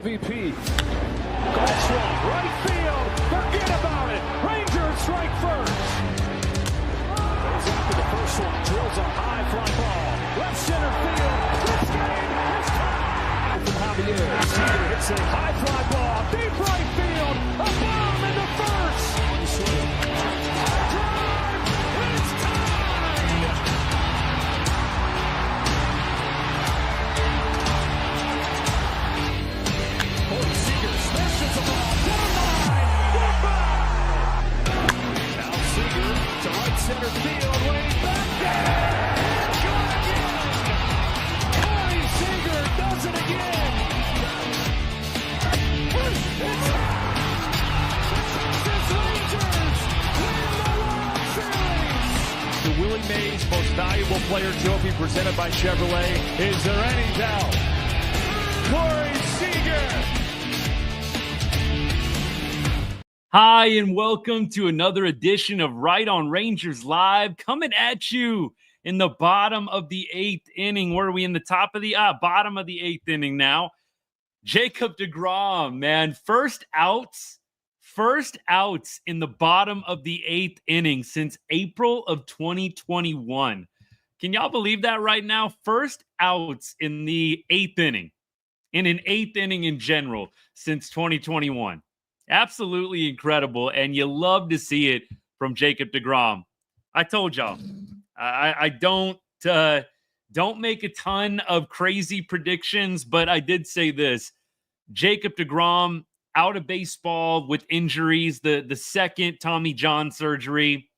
VP. Goal swung, right field. Forget about it. Rangers strike first. Goes after the first one. Drills a high fly ball. Left center field. This game is tied. From Javier. Seager hits a high fly ball. Deep right field. A bomb into first. Drive. It's tied. Seager smashes the ball down the line. Goodbye. Now Seager to right center field, way back there. Gone again. Corey Seager does it again. It's Rangers win the World Series. The Willie Mays Most Valuable Player Trophy presented by Chevrolet. Is there any doubt? Corey Seager. Hi, and welcome to another edition of Right on Rangers Live, coming at you in the bottom of the eighth inning. Where are we in the top of the bottom of the eighth inning now? Jacob deGrom, man, first outs in the bottom of the eighth inning since April of 2021. Can y'all believe that right now? First outs in the eighth inning, in an eighth inning in general since 2021. Absolutely incredible, and you love to see it from Jacob deGrom. I told y'all, I don't make a ton of crazy predictions, but I did say this. Jacob deGrom out of baseball with injuries, the second Tommy John surgery.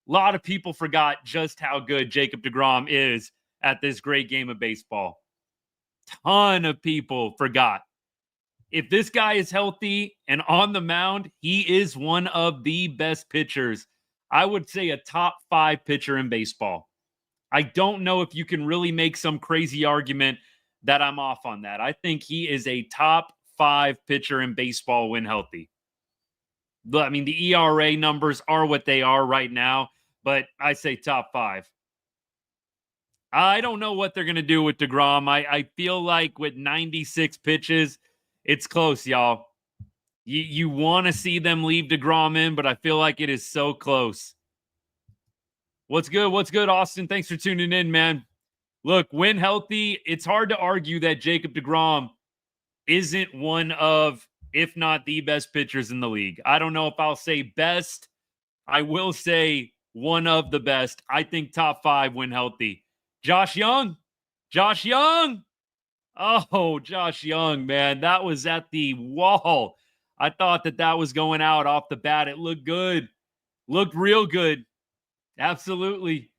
A lot of people forgot just how good Jacob deGrom is at this great game of baseball. Ton of people forgot. If this guy is healthy and on the mound, he is one of the best pitchers. I would say a top 5 pitcher in baseball. I don't know if you can really make some crazy argument that I'm off on that. I think he is a top 5 pitcher in baseball when healthy. I mean, the ERA numbers are what they are right now, but I say top 5. I don't know what they're going to do with deGrom. I feel like with 96 pitches, it's close, y'all. You want to see them leave deGrom in, but I feel like it is so close. What's good? What's good, Austin? Thanks for tuning in, man. Look, when healthy, it's hard to argue that Jacob deGrom isn't one of, if not the best pitchers in the league. I don't know if I'll say best. I will say one of the best. I think top 5 when healthy. Josh Young. Oh, Josh Young, man. That was at the wall. I thought that was going out off the bat. It looked good. Looked real good. Absolutely.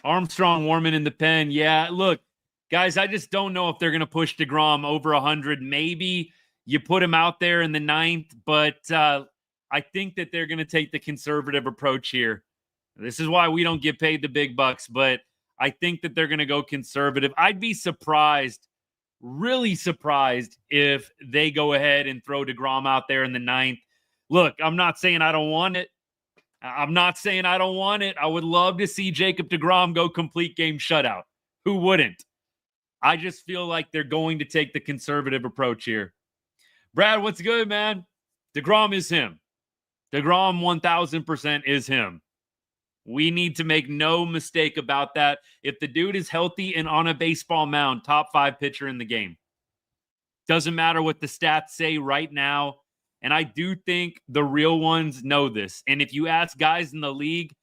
Armstrong warming in the pen. Yeah, look, guys, I just don't know if they're going to push deGrom over 100. Maybe you put him out there in the 9th, but I think that they're going to take the conservative approach here. This is why we don't get paid the big bucks, but I think that they're going to go conservative. I'd be surprised, really surprised, if they go ahead and throw deGrom out there in the 9th. Look, I'm not saying I don't want it. I would love to see Jacob deGrom go complete game shutout. Who wouldn't? I just feel like they're going to take the conservative approach here. Brad, what's good, man? deGrom is him. deGrom 1,000% is him. We need to make no mistake about that. If the dude is healthy and on a baseball mound, top 5 pitcher in the game. Doesn't matter what the stats say right now. And I do think the real ones know this. And if you ask guys in the league,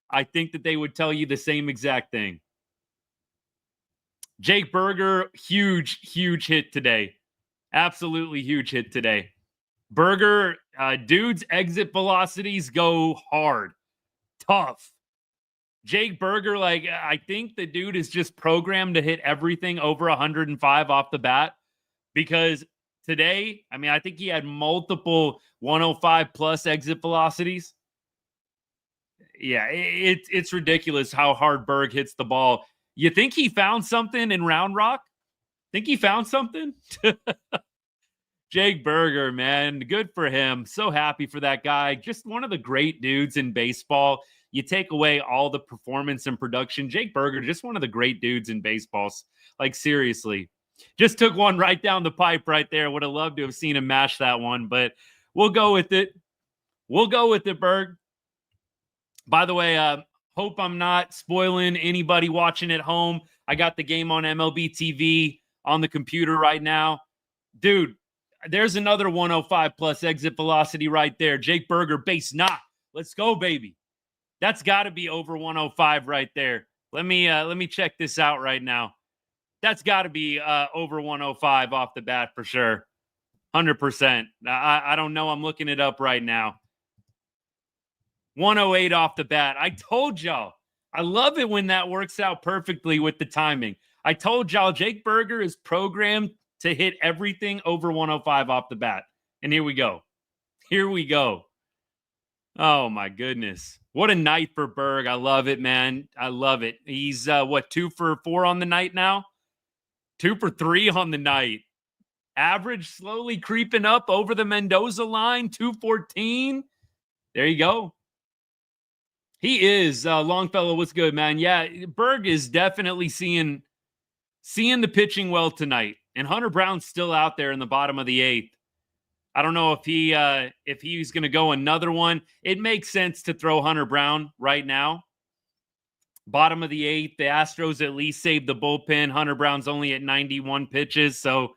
I think that they would tell you the same exact thing. Jake Berger, huge hit today. Absolutely huge hit today. Berger, dude's exit velocities go hard. Tough. Jake Berger, I think the dude is just programmed to hit everything over 105 off the bat, because today, I think he had multiple 105 plus exit velocities. Yeah, it's ridiculous how hard Berg hits the ball. You think he found something in Round Rock? Think he found something? Jake Berger, man, good for him. So happy for that guy. Just one of the great dudes in baseball. You take away all the performance and production. Jake Berger, just one of the great dudes in baseball. Seriously. Just took one right down the pipe right there. Would have loved to have seen him mash that one, but we'll go with it. We'll go with it, Berg. By the way, hope I'm not spoiling anybody watching at home. I got the game on MLB TV on the computer right now. Dude, there's another 105 plus exit velocity right there. Jake Berger, base knock. Let's go, baby. That's got to be over 105 right there. Let me check this out right now. That's got to be over 105 off the bat for sure. 100%. I don't know. I'm looking it up right now. 108 off the bat. I told y'all. I love it when that works out perfectly with the timing. I told y'all Jake Berger is programmed to hit everything over 105 off the bat. And here we go. Here we go. Oh, my goodness. What a night for Berg. I love it, man. I love it. He's, 2 for 4 on the night now? 2 for 3 on the night. Average slowly creeping up over the Mendoza line, 214. There you go. He is. Longfellow, what's good, man? Yeah, Berg is definitely seeing the pitching well tonight. And Hunter Brown's still out there in the bottom of the 8th. I don't know if he's going to go another one. It makes sense to throw Hunter Brown right now. Bottom of the 8th, the Astros at least saved the bullpen. Hunter Brown's only at 91 pitches, so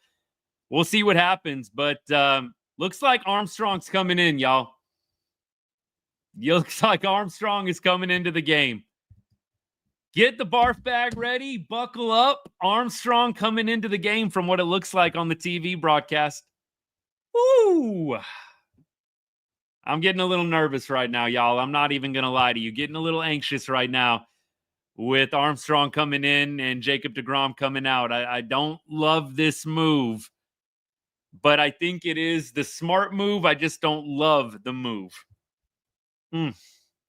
we'll see what happens. But looks like Armstrong's coming in, y'all. Looks like Armstrong is coming into the game. Get the barf bag ready. Buckle up. Armstrong coming into the game from what it looks like on the TV broadcast. Woo! I'm getting a little nervous right now, y'all. I'm not even going to lie to you. Getting a little anxious right now with Armstrong coming in and Jacob deGrom coming out. I don't love this move, but I think it is the smart move. I just don't love the move.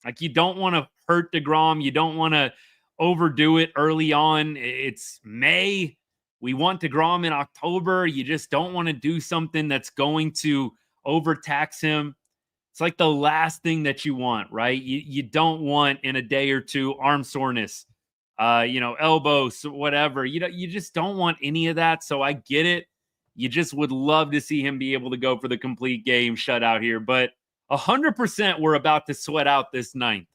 Like, you don't want to hurt deGrom. You don't want to overdo it early on. It's May. We want deGrom in October. You just don't want to do something that's going to overtax him. It's like the last thing that you want, right? You don't want in a day or two arm soreness, elbows, whatever. You just don't want any of that. So I get it. You just would love to see him be able to go for the complete game shutout here. But 100% we're about to sweat out this 9th.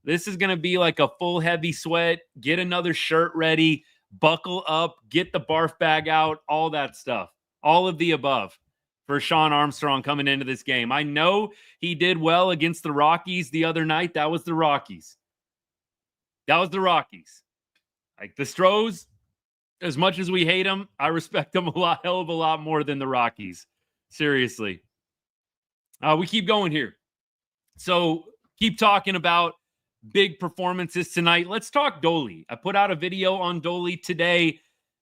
This is going to be like a full heavy sweat. Get another shirt ready. Buckle up. Get the barf bag out. All that stuff. All of the above for Sean Armstrong coming into this game. I know he did well against the Rockies the other night. That was the Rockies. Like the Stros, as much as we hate them, I respect them hell of a lot more than the Rockies. Seriously. We keep going here. So keep talking about big performances tonight. Let's talk Dolly. I put out a video on Dolly today,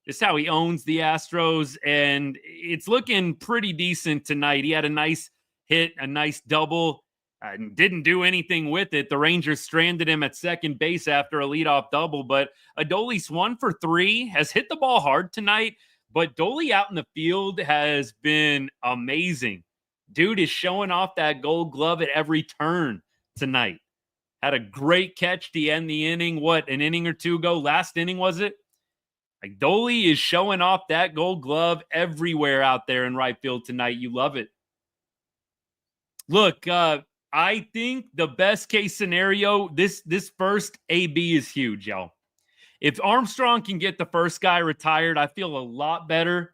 just how he owns the Astros, and it's looking pretty decent tonight. He had a nice hit, a nice double, and didn't do anything with it. The Rangers stranded him at second base after a leadoff double, but Adolis 1 for 3, has hit the ball hard tonight, but Dolly out in the field has been amazing. Dude is showing off that Gold Glove at every turn tonight. Had a great catch to end the inning. What, an inning or two ago? Last inning, was it? Like, Dolly is showing off that Gold Glove everywhere out there in right field tonight. You love it. Look, I think the best case scenario, this first AB is huge, y'all. If Armstrong can get the first guy retired, I feel a lot better.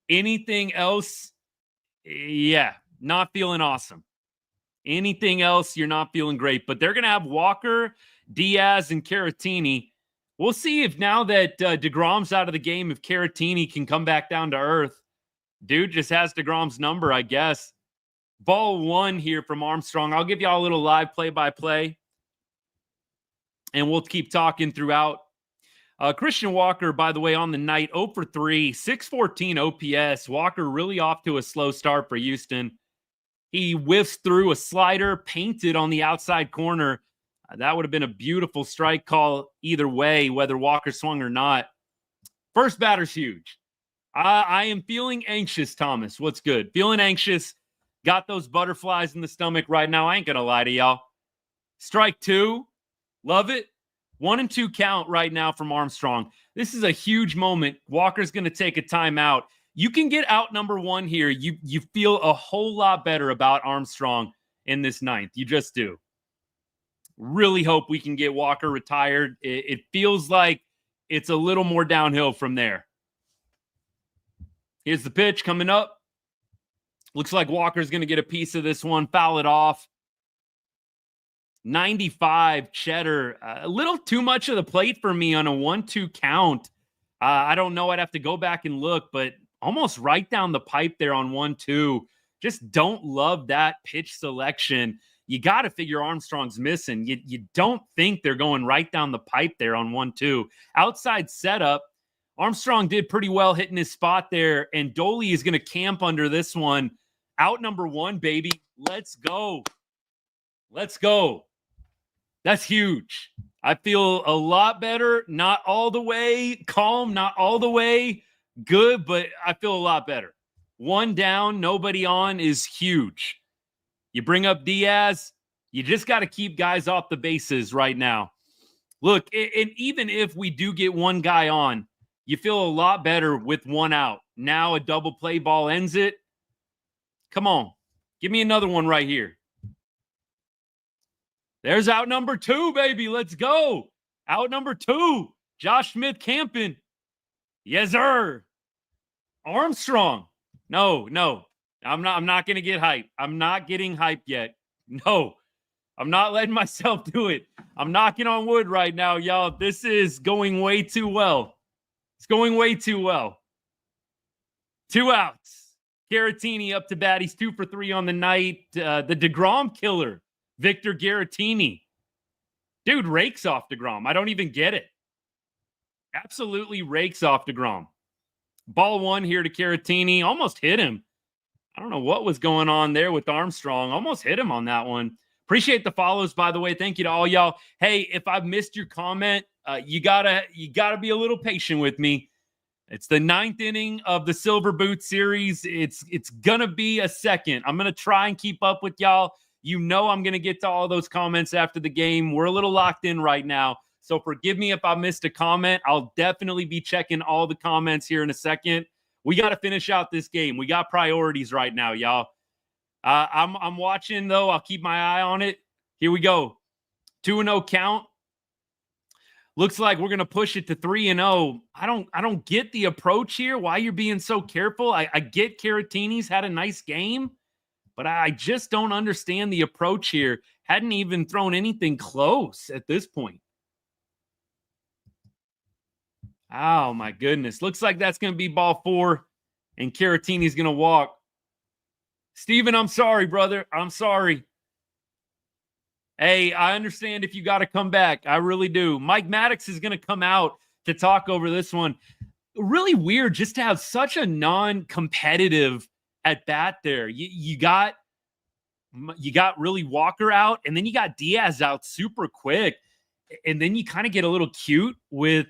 Anything else, yeah, not feeling awesome. Anything else, you're not feeling great. But they're going to have Walker, Diaz, and Caratini. We'll see if now that deGrom's out of the game, if Caratini can come back down to earth. Dude just has deGrom's number, I guess. Ball 1 here from Armstrong. I'll give y'all a little live play-by-play, and we'll keep talking throughout. Christian Walker, by the way, on the night, 0 for 3, 614 OPS. Walker really off to a slow start for Houston. He whiffs through a slider, painted on the outside corner. That would have been a beautiful strike call either way, whether Walker swung or not. First batter's huge. I am feeling anxious, Thomas. What's good? Feeling anxious. Got those butterflies in the stomach right now. I ain't going to lie to y'all. Strike 2. Love it. 1-2 count right now from Armstrong. This is a huge moment. Walker's going to take a timeout. You can get out number one here. You feel a whole lot better about Armstrong in this ninth. You just do. Really hope we can get Walker retired. It feels like it's a little more downhill from there. Here's the pitch coming up. Looks like Walker's going to get a piece of this one, foul it off. 95 Cheddar. A little too much of the plate for me on a 1-2 count. I don't know. I'd have to go back and look, but almost right down the pipe there on 1-2. Just don't love that pitch selection. You got to figure Armstrong's missing. You don't think they're going right down the pipe there on 1-2. Outside setup. Armstrong did pretty well hitting his spot there, and Dolly is going to camp under this one. Out number one, baby. Let's go. Let's go. That's huge. I feel a lot better. Not all the way calm, not all the way good, but I feel a lot better. One down, nobody on is huge. You bring up Diaz, you just got to keep guys off the bases right now. Look, and even if we do get one guy on, you feel a lot better with one out. Now a double play ball ends it. Come on. Give me another one right here. There's out number two, baby. Let's go. Out number two. Josh Smith camping. Yes, sir. Armstrong. No. I'm not going to get hyped. I'm not getting hyped yet. No. I'm not letting myself do it. I'm knocking on wood right now, y'all. This is going way too well. It's going way too well. 2 outs. Garrettini up to bat. He's 2 for 3 on the night. The deGrom killer, Victor Garrettini. Dude rakes off deGrom. I don't even get it. Absolutely rakes off deGrom. Ball one here to Garrettini. Almost hit him. I don't know what was going on there with Armstrong. Almost hit him on that one. Appreciate the follows, by the way. Thank you to all y'all. Hey, if I've missed your comment, you gotta be a little patient with me. It's the 9th inning of the Silver Boot series. It's gonna be a second. I'm gonna try and keep up with y'all. You know I'm gonna get to all those comments after the game. We're a little locked in right now, so forgive me if I missed a comment. I'll definitely be checking all the comments here in a second. We got to finish out this game. We got priorities right now, y'all. I'm watching though. I'll keep my eye on it. Here we go. 2-0 count. Looks like we're going to push it to 3-0. I don't get the approach here. Why you're being so careful. I get Garrettini's had a nice game, but I just don't understand the approach here. Hadn't even thrown anything close at this point. Oh, my goodness. Looks like that's going to be ball 4, and Garrettini's going to walk. Steven, I'm sorry, brother. I'm sorry. Hey, I understand if you got to come back. I really do. Mike Maddox is going to come out to talk over this one. Really weird just to have such a non-competitive at bat there. You got really Walker out, and then you got Diaz out super quick, and then you kind of get a little cute with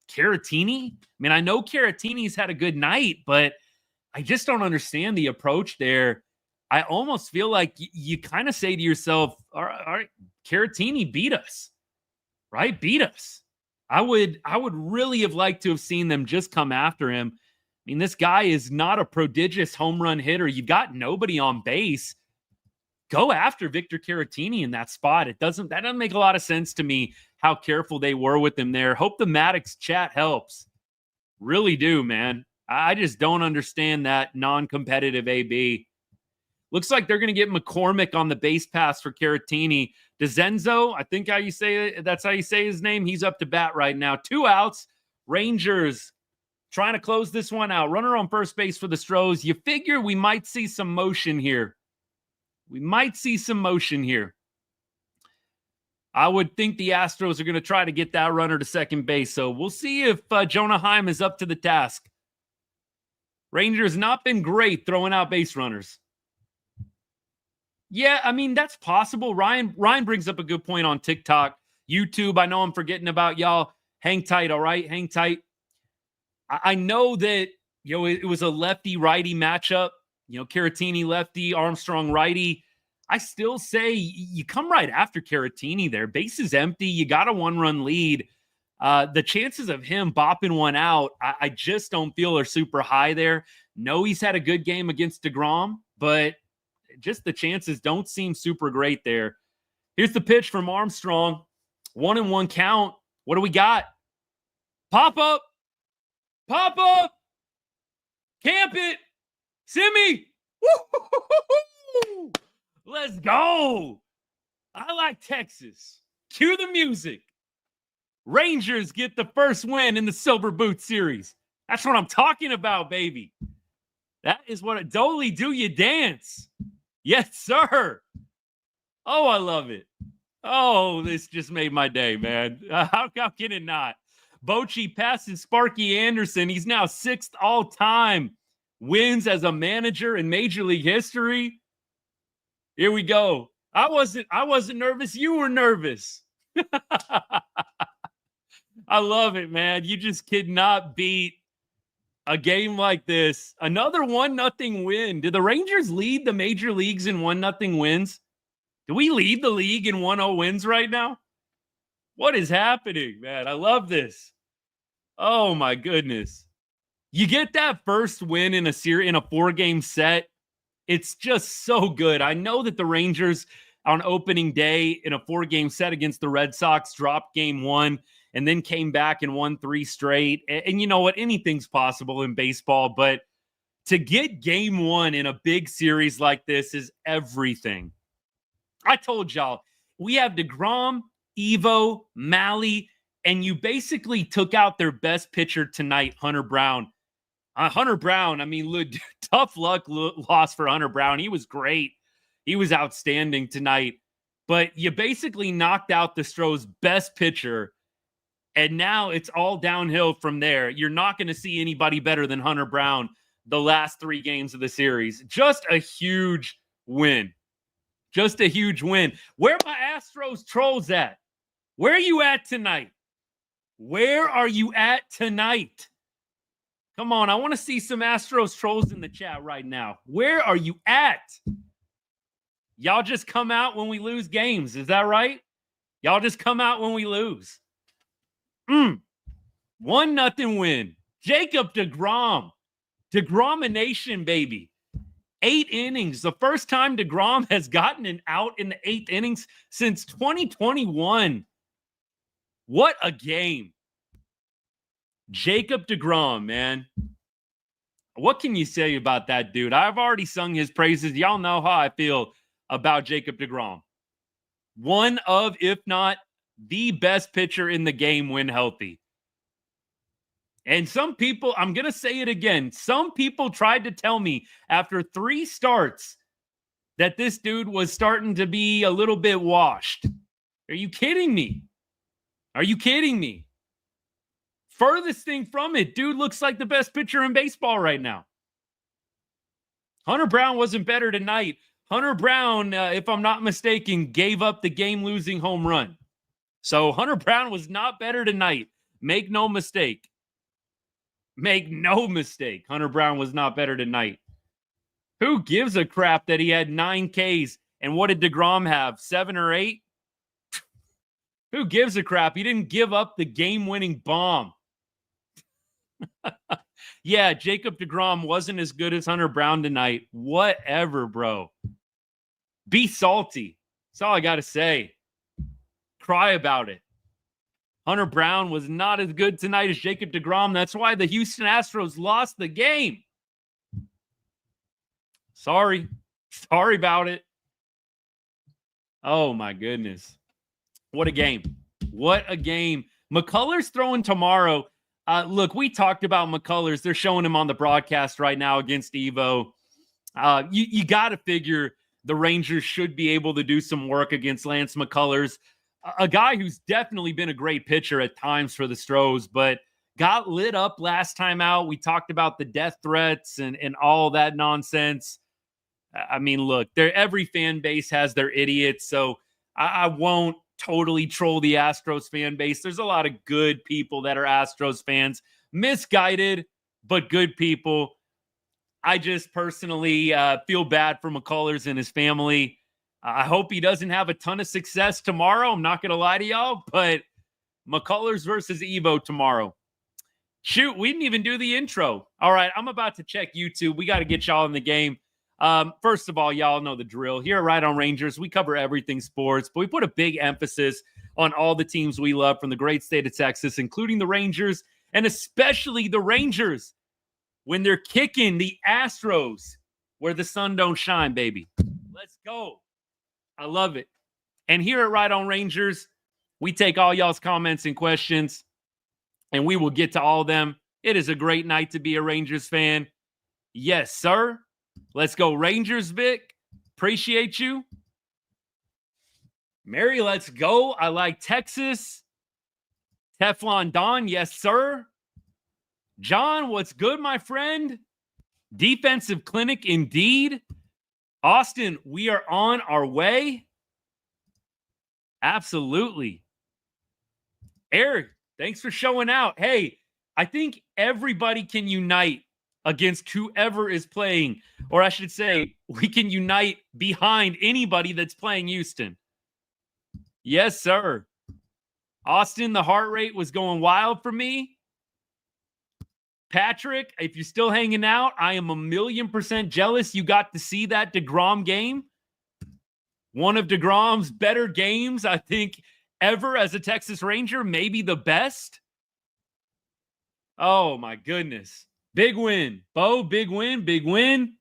Garrettini. I mean, I know Garrettini's had a good night, but I just don't understand the approach there. I almost feel like you kind of say to yourself, all right, Garrettini beat us, right? Beat us. I would really have liked to have seen them just come after him. I mean, this guy is not a prodigious home run hitter. You've got nobody on base. Go after Victor Garrettini in that spot. That doesn't make a lot of sense to me how careful they were with him there. Hope the Maddox chat helps. Really do, man. I just don't understand that non-competitive AB. Looks like they're going to get McCormick on the base pass for Garrettini. DeZenzo, I think that's how you say his name. He's up to bat right now. 2 outs. Rangers trying to close this one out. Runner on first base for the Stros. You figure we might see some motion here. I would think the Astros are going to try to get that runner to second base. So we'll see if Jonah Heim is up to the task. Rangers not been great throwing out base runners. Yeah, I mean, that's possible. Ryan brings up a good point on TikTok, YouTube. I know I'm forgetting about y'all. Hang tight, all right? Hang tight. I know that, it was a lefty-righty matchup. Garrettini lefty, Armstrong righty. I still say you come right after Caratini there. Base is empty. You got a 1-run lead. The chances of him bopping one out, I just don't feel are super high there. No, he's had a good game against deGrom, but just the chances don't seem super great there. Here's the pitch from Armstrong. 1-1 count. What do we got? Pop up. Pop up. Camp it. Simi. Woo-hoo-hoo-hoo-hoo. Let's go. I like Texas. Cue the music. Rangers get the first win in the Silver Boot Series. That's what I'm talking about, baby. That is what Dolly, do you dance? Yes, sir. Oh, I love it. Oh, this just made my day, man. How can it not? Bochy passes Sparky Anderson. He's now 6th all-time wins as a manager in Major League history. Here we go. I wasn't nervous. You were nervous. I love it, man. You just cannot beat a game like this. Another 1-0 win. Did the Rangers lead the major leagues in 1-0 wins? Do we lead the league in 1-0 wins right now? What is happening, man? I love this. Oh my goodness. You get that first win in a 4-game set. It's just so good. I know that the Rangers on opening day in a 4-game set against the Red Sox dropped game 1 and then came back and won 3 straight. And you know what? Anything's possible in baseball, but to get game 1 in a big series like this is everything. I told y'all, we have deGrom, Evo, Malley, and you basically took out their best pitcher tonight, Hunter Brown. Hunter Brown, I mean, tough luck loss for Hunter Brown. He was great. He was outstanding tonight. But you basically knocked out the Stros' best pitcher, and now it's all downhill from there. You're not going to see anybody better than Hunter Brown the last 3 games of the series. Just a huge win. Just a huge win. Where are my Astros trolls at? Where are you at tonight? Where are you at tonight? Come on, I want to see some Astros trolls in the chat right now. Where are you at? Y'all just come out when we lose games. Is that right? Y'all just come out when we lose. 1-0 win. Jacob deGrom. DeGromination, baby. 8 innings. The first time deGrom has gotten an out in the 8th innings since 2021. What a game. Jacob deGrom, man. What can you say about that dude? I've already sung his praises. Y'all know how I feel about Jacob deGrom. One of, if not the best pitcher in the game when healthy. And some people, I'm going to say it again, some people tried to tell me after 3 starts that this dude was starting to be a little bit washed. Are you kidding me? Are you kidding me? Furthest thing from it, dude looks like the best pitcher in baseball right now. Hunter Brown wasn't better tonight. Hunter Brown, if I'm not mistaken, gave up the game-losing home run. So Hunter Brown was not better tonight. Make no mistake. Make no mistake. Hunter Brown was not better tonight. Who gives a crap that he had 9 Ks? And what did deGrom have? 7 or 8? Who gives a crap? He didn't give up the game-winning bomb. Yeah, Jacob deGrom wasn't as good as Hunter Brown tonight. Whatever, bro. Be salty. That's all I got to say. Cry about it. Hunter Brown was not as good tonight as Jacob deGrom. That's why the Houston Astros lost the game. Sorry. Sorry about it. Oh, my goodness. What a game. What a game. McCullers throwing tomorrow. Look, we talked about McCullers. They're showing him on the broadcast right now against Evo. You got to figure the Rangers should be able to do some work against Lance McCullers, a guy who's definitely been a great pitcher at times for the Stros, but got lit up last time out. We talked about the death threats and all that nonsense. I mean, look, every fan base has their idiots, so I won't totally troll the Astros fan base. There's a lot of good people that are Astros fans, misguided, but good people. I just personally feel bad for McCullers and his family. I hope he doesn't have a ton of success tomorrow. I'm not going to lie to y'all, but McCullers versus Evo tomorrow. Shoot, we didn't even do the intro. All right, I'm about to check YouTube. We got to get y'all in the game. First of all, y'all know the drill. Here at Right on Rangers, we cover everything sports, but we put a big emphasis on all the teams we love from the great state of Texas, including the Rangers, and especially the Rangers when they're kicking the Astros where the sun don't shine, baby. Let's go. I love it. And here at Right on Rangers, we take all y'all's comments and questions, and we will get to all of them. It is a great night to be a Rangers fan. Yes, sir. Let's go Rangers, Vic. Appreciate you. Mary, let's go. I like Texas. Teflon Don, yes, sir. John, what's good, my friend? Defensive clinic indeed. Austin, we are on our way. Absolutely. Eric, thanks for showing out. Hey, I think everybody can unite against whoever is playing, or I should say, we can unite behind anybody that's playing Houston. Yes, sir. Austin, the heart rate was going wild for me. Patrick, if you're still hanging out, I am 1,000,000% jealous you got to see that deGrom game. One of deGrom's better games, I think, ever as a Texas Ranger, maybe the best. Oh, my goodness. Big win. Bo, big win, big win.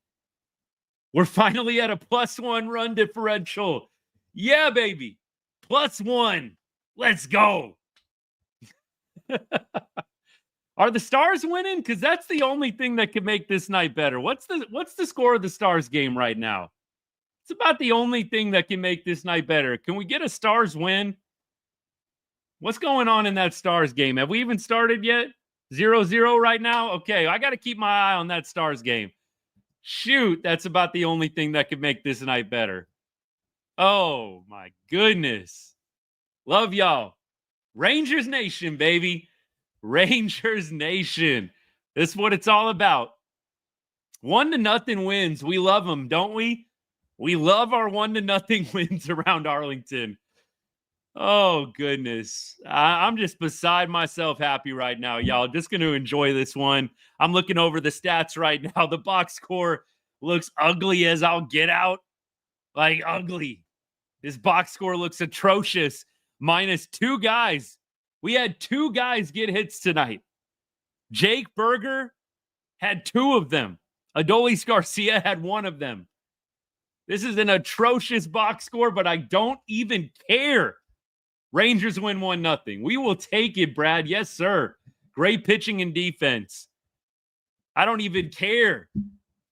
We're finally at a +1 run differential. Yeah, baby. +1. Let's go. Are the Stars winning? Because that's the only thing that could make this night better. What's the score of the Stars game right now? It's about the only thing that can make this night better. Can we get a Stars win? What's going on in that Stars game? Have we even started yet? 0-0 right now? Okay, I got to keep my eye on that Stars game. Shoot, that's about the only thing that could make this night better. Oh, my goodness. Love y'all. Rangers Nation, baby. Rangers Nation. This is what it's all about. 1-0 wins. We love them, don't we? We love our 1-0 wins around Arlington. Oh, goodness. I'm just beside myself happy right now, y'all. Just going to enjoy this one. I'm looking over the stats right now. The box score looks ugly as I'll get out. Like, ugly. This box score looks atrocious. -2 guys. We had 2 guys get hits tonight. Jake Berger had 2 of them. Adolis Garcia had 1 of them. This is an atrocious box score, but I don't even care. Rangers win 1-0. We will take it, Brad. Yes, sir. Great pitching and defense. I don't even care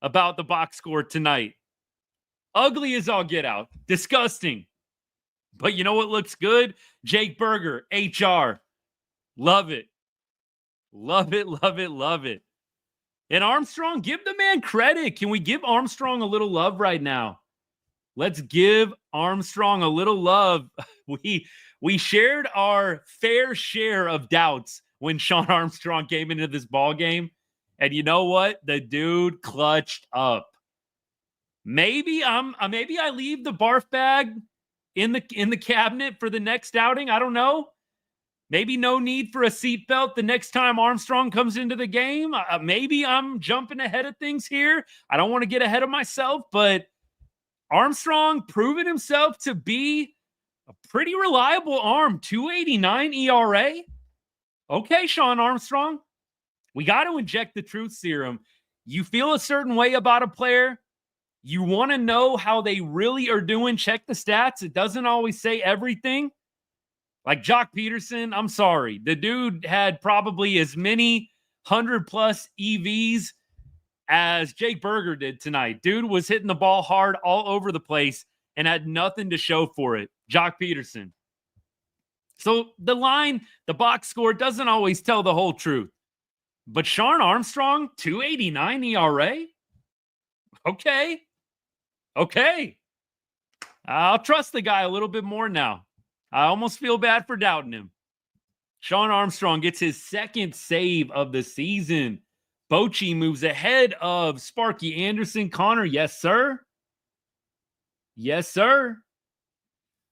about the box score tonight. Ugly as all get out. Disgusting. But you know what looks good? Jake Berger, HR. Love it. Love it, love it, love it. And Armstrong, give the man credit. Can we give Armstrong a little love right now? Let's give Armstrong a little love. We shared our fair share of doubts when Sean Armstrong came into this ball game. And you know what? The dude clutched up. Maybe I leave the barf bag in the cabinet for the next outing. I don't know. Maybe no need for a seatbelt the next time Armstrong comes into the game. Maybe I'm jumping ahead of things here. I don't want to get ahead of myself, but Armstrong proven himself to be a pretty reliable arm. 2.89 ERA. Okay, Sean Armstrong. We got to inject the truth serum. You feel a certain way about a player. You want to know how they really are doing. Check the stats. It doesn't always say everything. Like Jock Peterson, I'm sorry. The dude had probably as many 100+ EVs as Jake Berger did tonight. Dude was hitting the ball hard all over the place and had nothing to show for it. Jock Peterson. So the box score doesn't always tell the whole truth. But Sean Armstrong, 2.89 ERA? Okay. I'll trust the guy a little bit more now. I almost feel bad for doubting him. Sean Armstrong gets his 2nd save of the season. Bochy moves ahead of Sparky Anderson. Connor, yes, sir. Yes, sir.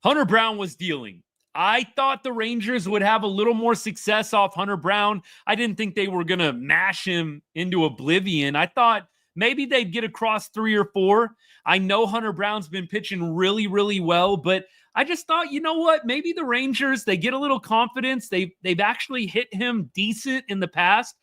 Hunter Brown was dealing. I thought the Rangers would have a little more success off Hunter Brown. I didn't think they were going to mash him into oblivion. I thought maybe they'd get across 3 or 4. I know Hunter Brown's been pitching really, really well, but I just thought, you know what? Maybe the Rangers, they get a little confidence. They've actually hit him decent in the past,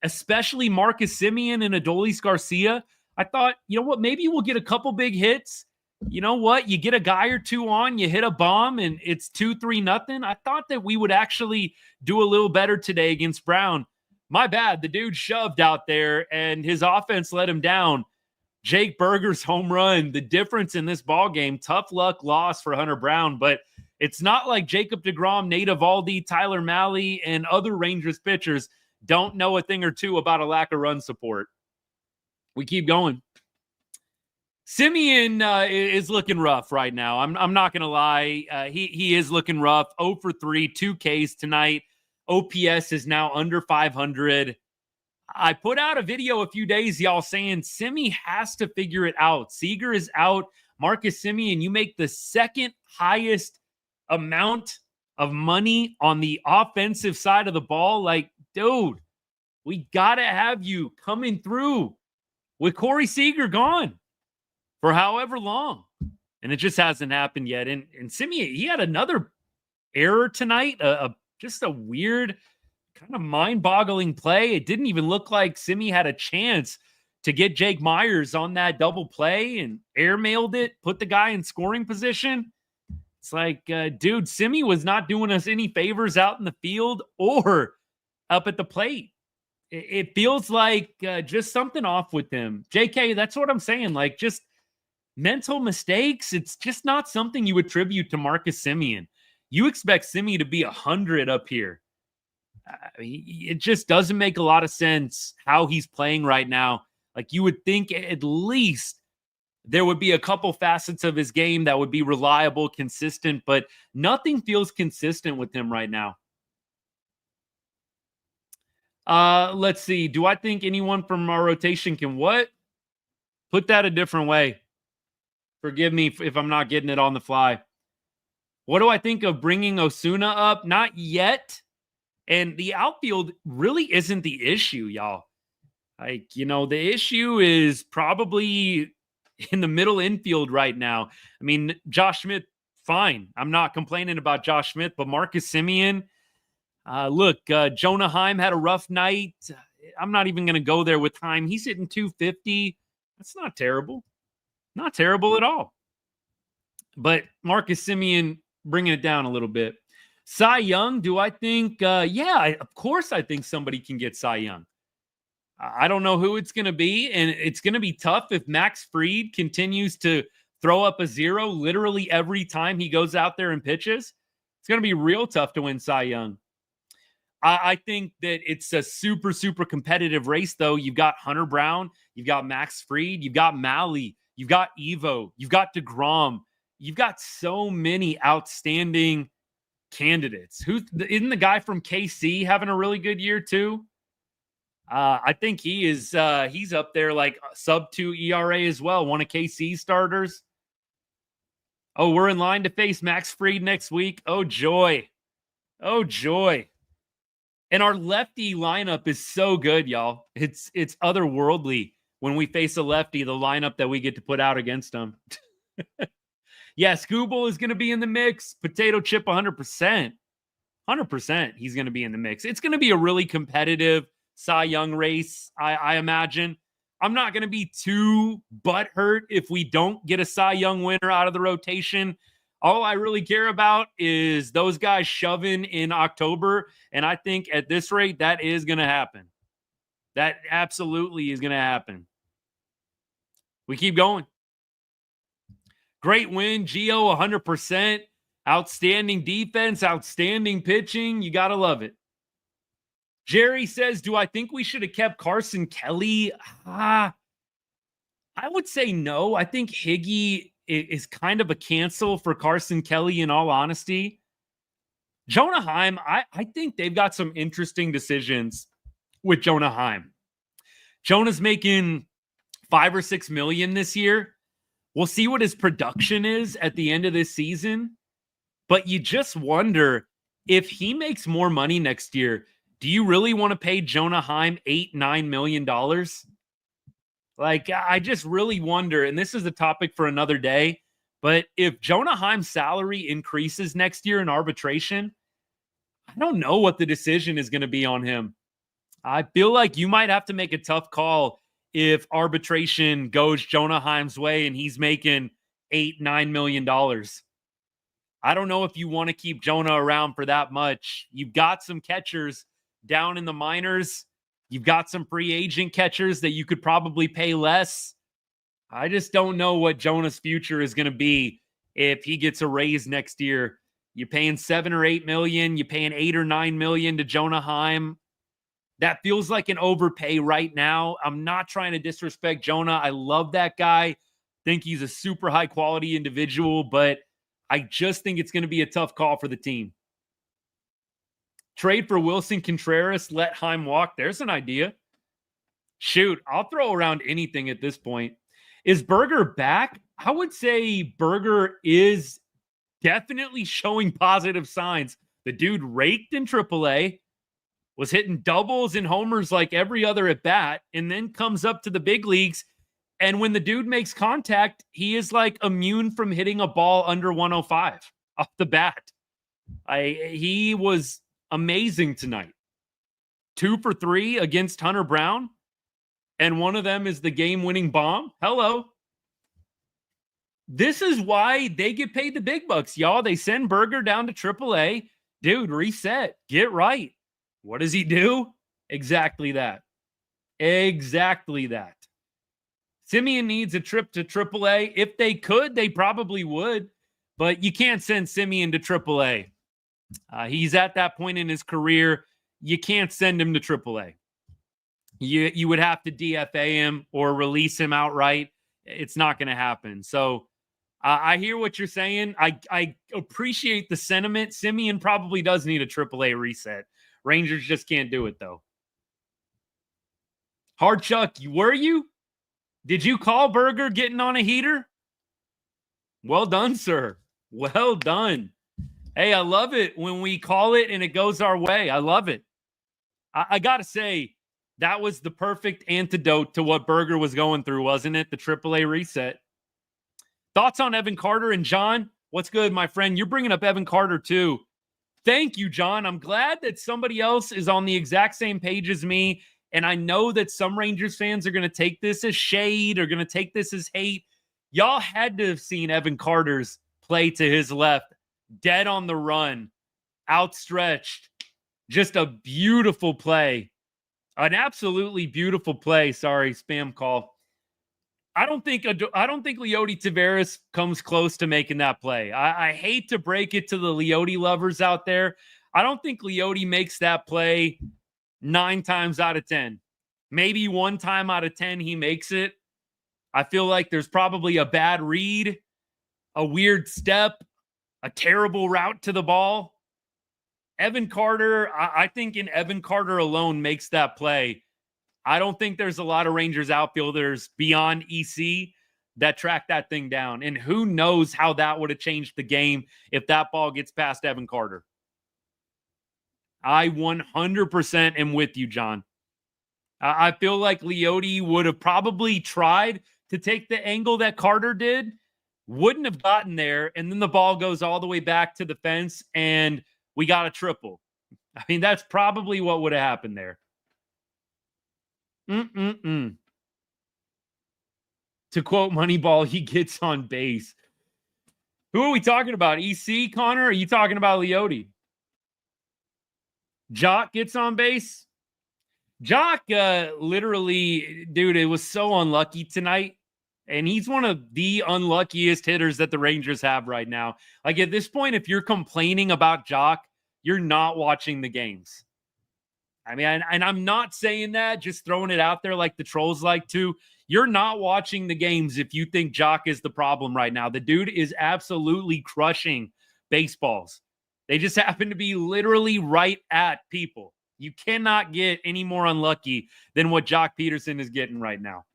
especially Marcus Semien and Adolis Garcia. I thought, you know what? Maybe we'll get a couple big hits. You know what? You get a guy or two on, you hit a bomb, and it's 2-3 nothing. I thought that we would actually do a little better today against Brown. My bad. The dude shoved out there, and his offense let him down. Jake Berger's home run, the difference in this ball game, tough luck loss for Hunter Brown, but it's not like Jacob deGrom, Nate Eovaldi, Tyler Mahle, and other Rangers pitchers don't know a thing or two about a lack of run support. We keep going. Semien is looking rough right now. I'm not going to lie. He is looking rough. 0 for 3, 2 Ks tonight. OPS is now under 500. I put out a video a few days, y'all, saying Semien has to figure it out. Seager is out. Marcus Semien, you make the second highest amount of money on the offensive side of the ball. Like, dude, we got to have you coming through with Corey Seager gone for however long. And it just hasn't happened yet. And Semien, he had another error tonight, just a weird, kind of mind-boggling play. It didn't even look like Semien had a chance to get Jake Myers on that double play and airmailed it, put the guy in scoring position. It's like, dude, Semien was not doing us any favors out in the field or up at the plate. It feels like just something off with him. JK, that's what I'm saying. Like, just mental mistakes. It's just not something you attribute to Marcus Semien. You expect Semien to be 100 up here. It just doesn't make a lot of sense how he's playing right now. Like, you would think at least there would be a couple facets of his game that would be reliable, consistent, but nothing feels consistent with him right now. Let's see. Do I think anyone from our rotation can what? Put that a different way. Forgive me if I'm not getting it on the fly. What do I think of bringing Osuna up? Not yet. And the outfield really isn't the issue, y'all. Like, you know, the issue is probably in the middle infield right now. I mean, Josh Smith, fine. I'm not complaining about Josh Smith, but Marcus Semien, look, Jonah Heim had a rough night. I'm not even going to go there with Heim. He's hitting 250. That's not terrible. Not terrible at all. But Marcus Semien bringing it down a little bit. Cy Young, do I think? Of course I think somebody can get Cy Young. I don't know who it's going to be, and it's going to be tough if Max Fried continues to throw up a 0 literally every time he goes out there and pitches. It's going to be real tough to win Cy Young. I think that it's a super, super competitive race, though. You've got Hunter Brown, you've got Max Fried, you've got Mahle, you've got Evo, you've got deGrom. You've got so many outstanding candidates. Isn't the guy from KC having a really good year too? I think he is. He's up there like sub 2 ERA as well. One of KC's starters. Oh, we're in line to face Max Fried next week. Oh, joy. Oh, joy. And our lefty lineup is so good, y'all. It's otherworldly when we face a lefty, the lineup that we get to put out against them. Yeah, Scooble is going to be in the mix. Potato Chip 100%. 100% he's going to be in the mix. It's going to be a really competitive Cy Young race, I imagine. I'm not going to be too butthurt if we don't get a Cy Young winner out of the rotation. All I really care about is those guys shoving in October, and I think at this rate, that is going to happen. That absolutely is going to happen. We keep going. Great win, Gio, 100%. Outstanding defense, outstanding pitching. You got to love it. Jerry says, do I think we should have kept Carson Kelly? I would say no. I think Higgy is kind of a cancel for Carson Kelly, in all honesty. Jonah Heim, I think they've got some interesting decisions with Jonah Heim. Jonah's making $5 or $6 million this year. We'll see what his production is at the end of this season. But you just wonder, if he makes more money next year, do you really want to pay Jonah Heim $8-9 million? Like, I just really wonder, and this is a topic for another day, but if Jonah Heim's salary increases next year in arbitration, I don't know what the decision is going to be on him. I feel like you might have to make a tough call if arbitration goes Jonah Heim's way and he's making $8-9 million. I don't know if you want to keep Jonah around for that much. You've got some catchers down in the minors. You've got some free agent catchers that you could probably pay less. I just don't know what Jonah's future is going to be if he gets a raise next year. You're paying $7 or $8 million. You're paying $8 or $9 million to Jonah Heim. That feels like an overpay right now. I'm not trying to disrespect Jonah. I love that guy. Think he's a super high quality individual, but I just think it's going to be a tough call for the team. Trade for Wilson Contreras, let Heim walk. There's an idea. Shoot, I'll throw around anything at this point. Is Berger back? I would say Berger is definitely showing positive signs. The dude raked in AAA, was hitting doubles and homers like every other at bat, and then comes up to the big leagues. And when the dude makes contact, he is like immune from hitting a ball under 105 off the bat. He was amazing tonight. 2 for 3 against Hunter Brown. And one of them is the game-winning bomb. Hello. This is why they get paid the big bucks, y'all. They send Berger down to AAA. Dude, reset. Get right. What does he do? Exactly that. Exactly that. Semien needs a trip to AAA. If they could, they probably would. But you can't send Semien to AAA. He's at that point in his career. You can't send him to AAA. You would have to DFA him or release him outright. It's not going to happen. So I hear what you're saying. I appreciate the sentiment. Semien probably does need a AAA reset. Rangers just can't do it, though. Hard Chuck, were you? Did you call Berger getting on a heater? Well done, sir. Well done. Hey, I love it when we call it and it goes our way. I love it. I got to say, that was the perfect antidote to what Berger was going through, wasn't it? The AAA reset. Thoughts on Evan Carter and John? What's good, my friend? You're bringing up Evan Carter, too. Thank you, John. I'm glad that somebody else is on the exact same page as me. And I know that some Rangers fans are going to take this as shade or going to take this as hate. Y'all had to have seen Evan Carter's play to his left, dead on the run, outstretched. Just a beautiful play. An absolutely beautiful play. Sorry, spam call. I don't think Leody Taveras comes close to making that play. I hate to break it to the Leody lovers out there. I don't think Leody makes that play 9 times out of 10. Maybe 1 time out of 10 he makes it. I feel like there's probably a bad read, a weird step, a terrible route to the ball. Evan Carter, I think in Evan Carter alone makes that play. I don't think there's a lot of Rangers outfielders beyond EC that track that thing down. And who knows how that would have changed the game if that ball gets past Evan Carter. I 100% am with you, John. I feel like Leody would have probably tried to take the angle that Carter did, wouldn't have gotten there, and then the ball goes all the way back to the fence, and we got a triple. I mean, that's probably what would have happened there. To quote Moneyball, he gets on base. Who are we talking about? EC, Connor? Or are you talking about Leody? Jock gets on base. Jock, literally, dude, it was so unlucky tonight. And he's one of the unluckiest hitters that the Rangers have right now. Like at this point, if you're complaining about Jock, you're not watching the games. I mean, and I'm not saying that, just throwing it out there like the trolls like to. You're not watching the games if you think Jock is the problem right now. The dude is absolutely crushing baseballs. They just happen to be literally right at people. You cannot get any more unlucky than what Jock Peterson is getting right now.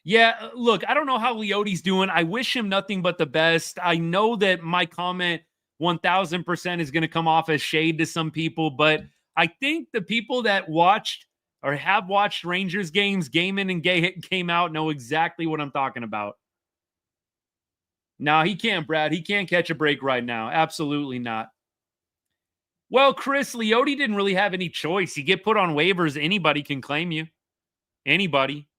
Yeah, look, I don't know how Leote's doing. I wish him nothing but the best. I know that my comment 1000% is going to come off as shade to some people, but I think the people that watched or have watched Rangers games, game in and game out, know exactly what I'm talking about. No, he can't, Brad. He can't catch a break right now. Absolutely not. Well, Chris, Leote didn't really have any choice. You get put on waivers, anybody can claim you. Anybody.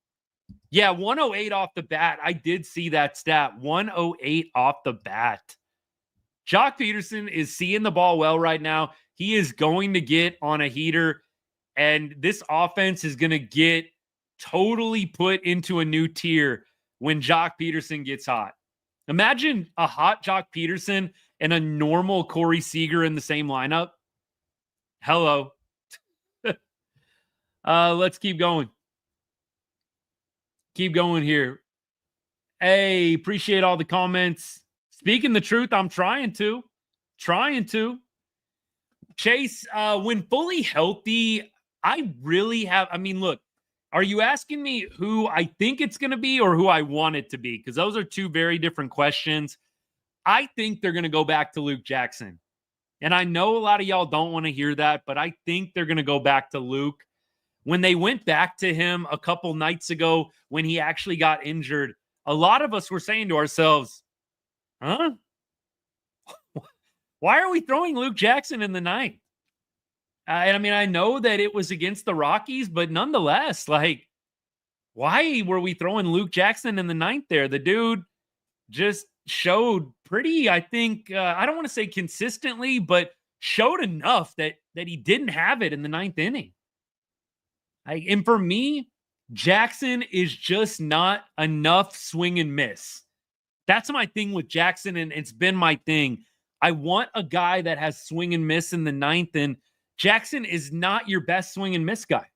Yeah, 108 off the bat. I did see that stat. 108 off the bat. Jock Peterson is seeing the ball well right now. He is going to get on a heater, and this offense is going to get totally put into a new tier when Jock Peterson gets hot. Imagine a hot Jock Peterson and a normal Corey Seager in the same lineup. Hello. Let's keep going. Keep going here. Hey, appreciate all the comments. Speaking the truth, I'm trying to. Chase, when fully healthy, I really have. I mean, look, are you asking me who I think it's going to be or who I want it to be? Because those are two very different questions. I think they're going to go back to Luke Jackson. And I know a lot of y'all don't want to hear that, but I think they're going to go back to Luke. When they went back to him a couple nights ago when he actually got injured, a lot of us were saying to ourselves, huh? Why are we throwing Luke Jackson in the ninth? And I mean, I know that it was against the Rockies, but nonetheless, like, why were we throwing Luke Jackson in the ninth there? The dude just showed pretty, I think, I don't want to say consistently, but showed enough that he didn't have it in the ninth inning. And for me, Jackson is just not enough swing and miss. That's my thing with Jackson, and it's been my thing. I want a guy that has swing and miss in the ninth, and Jackson is not your best swing and miss guy.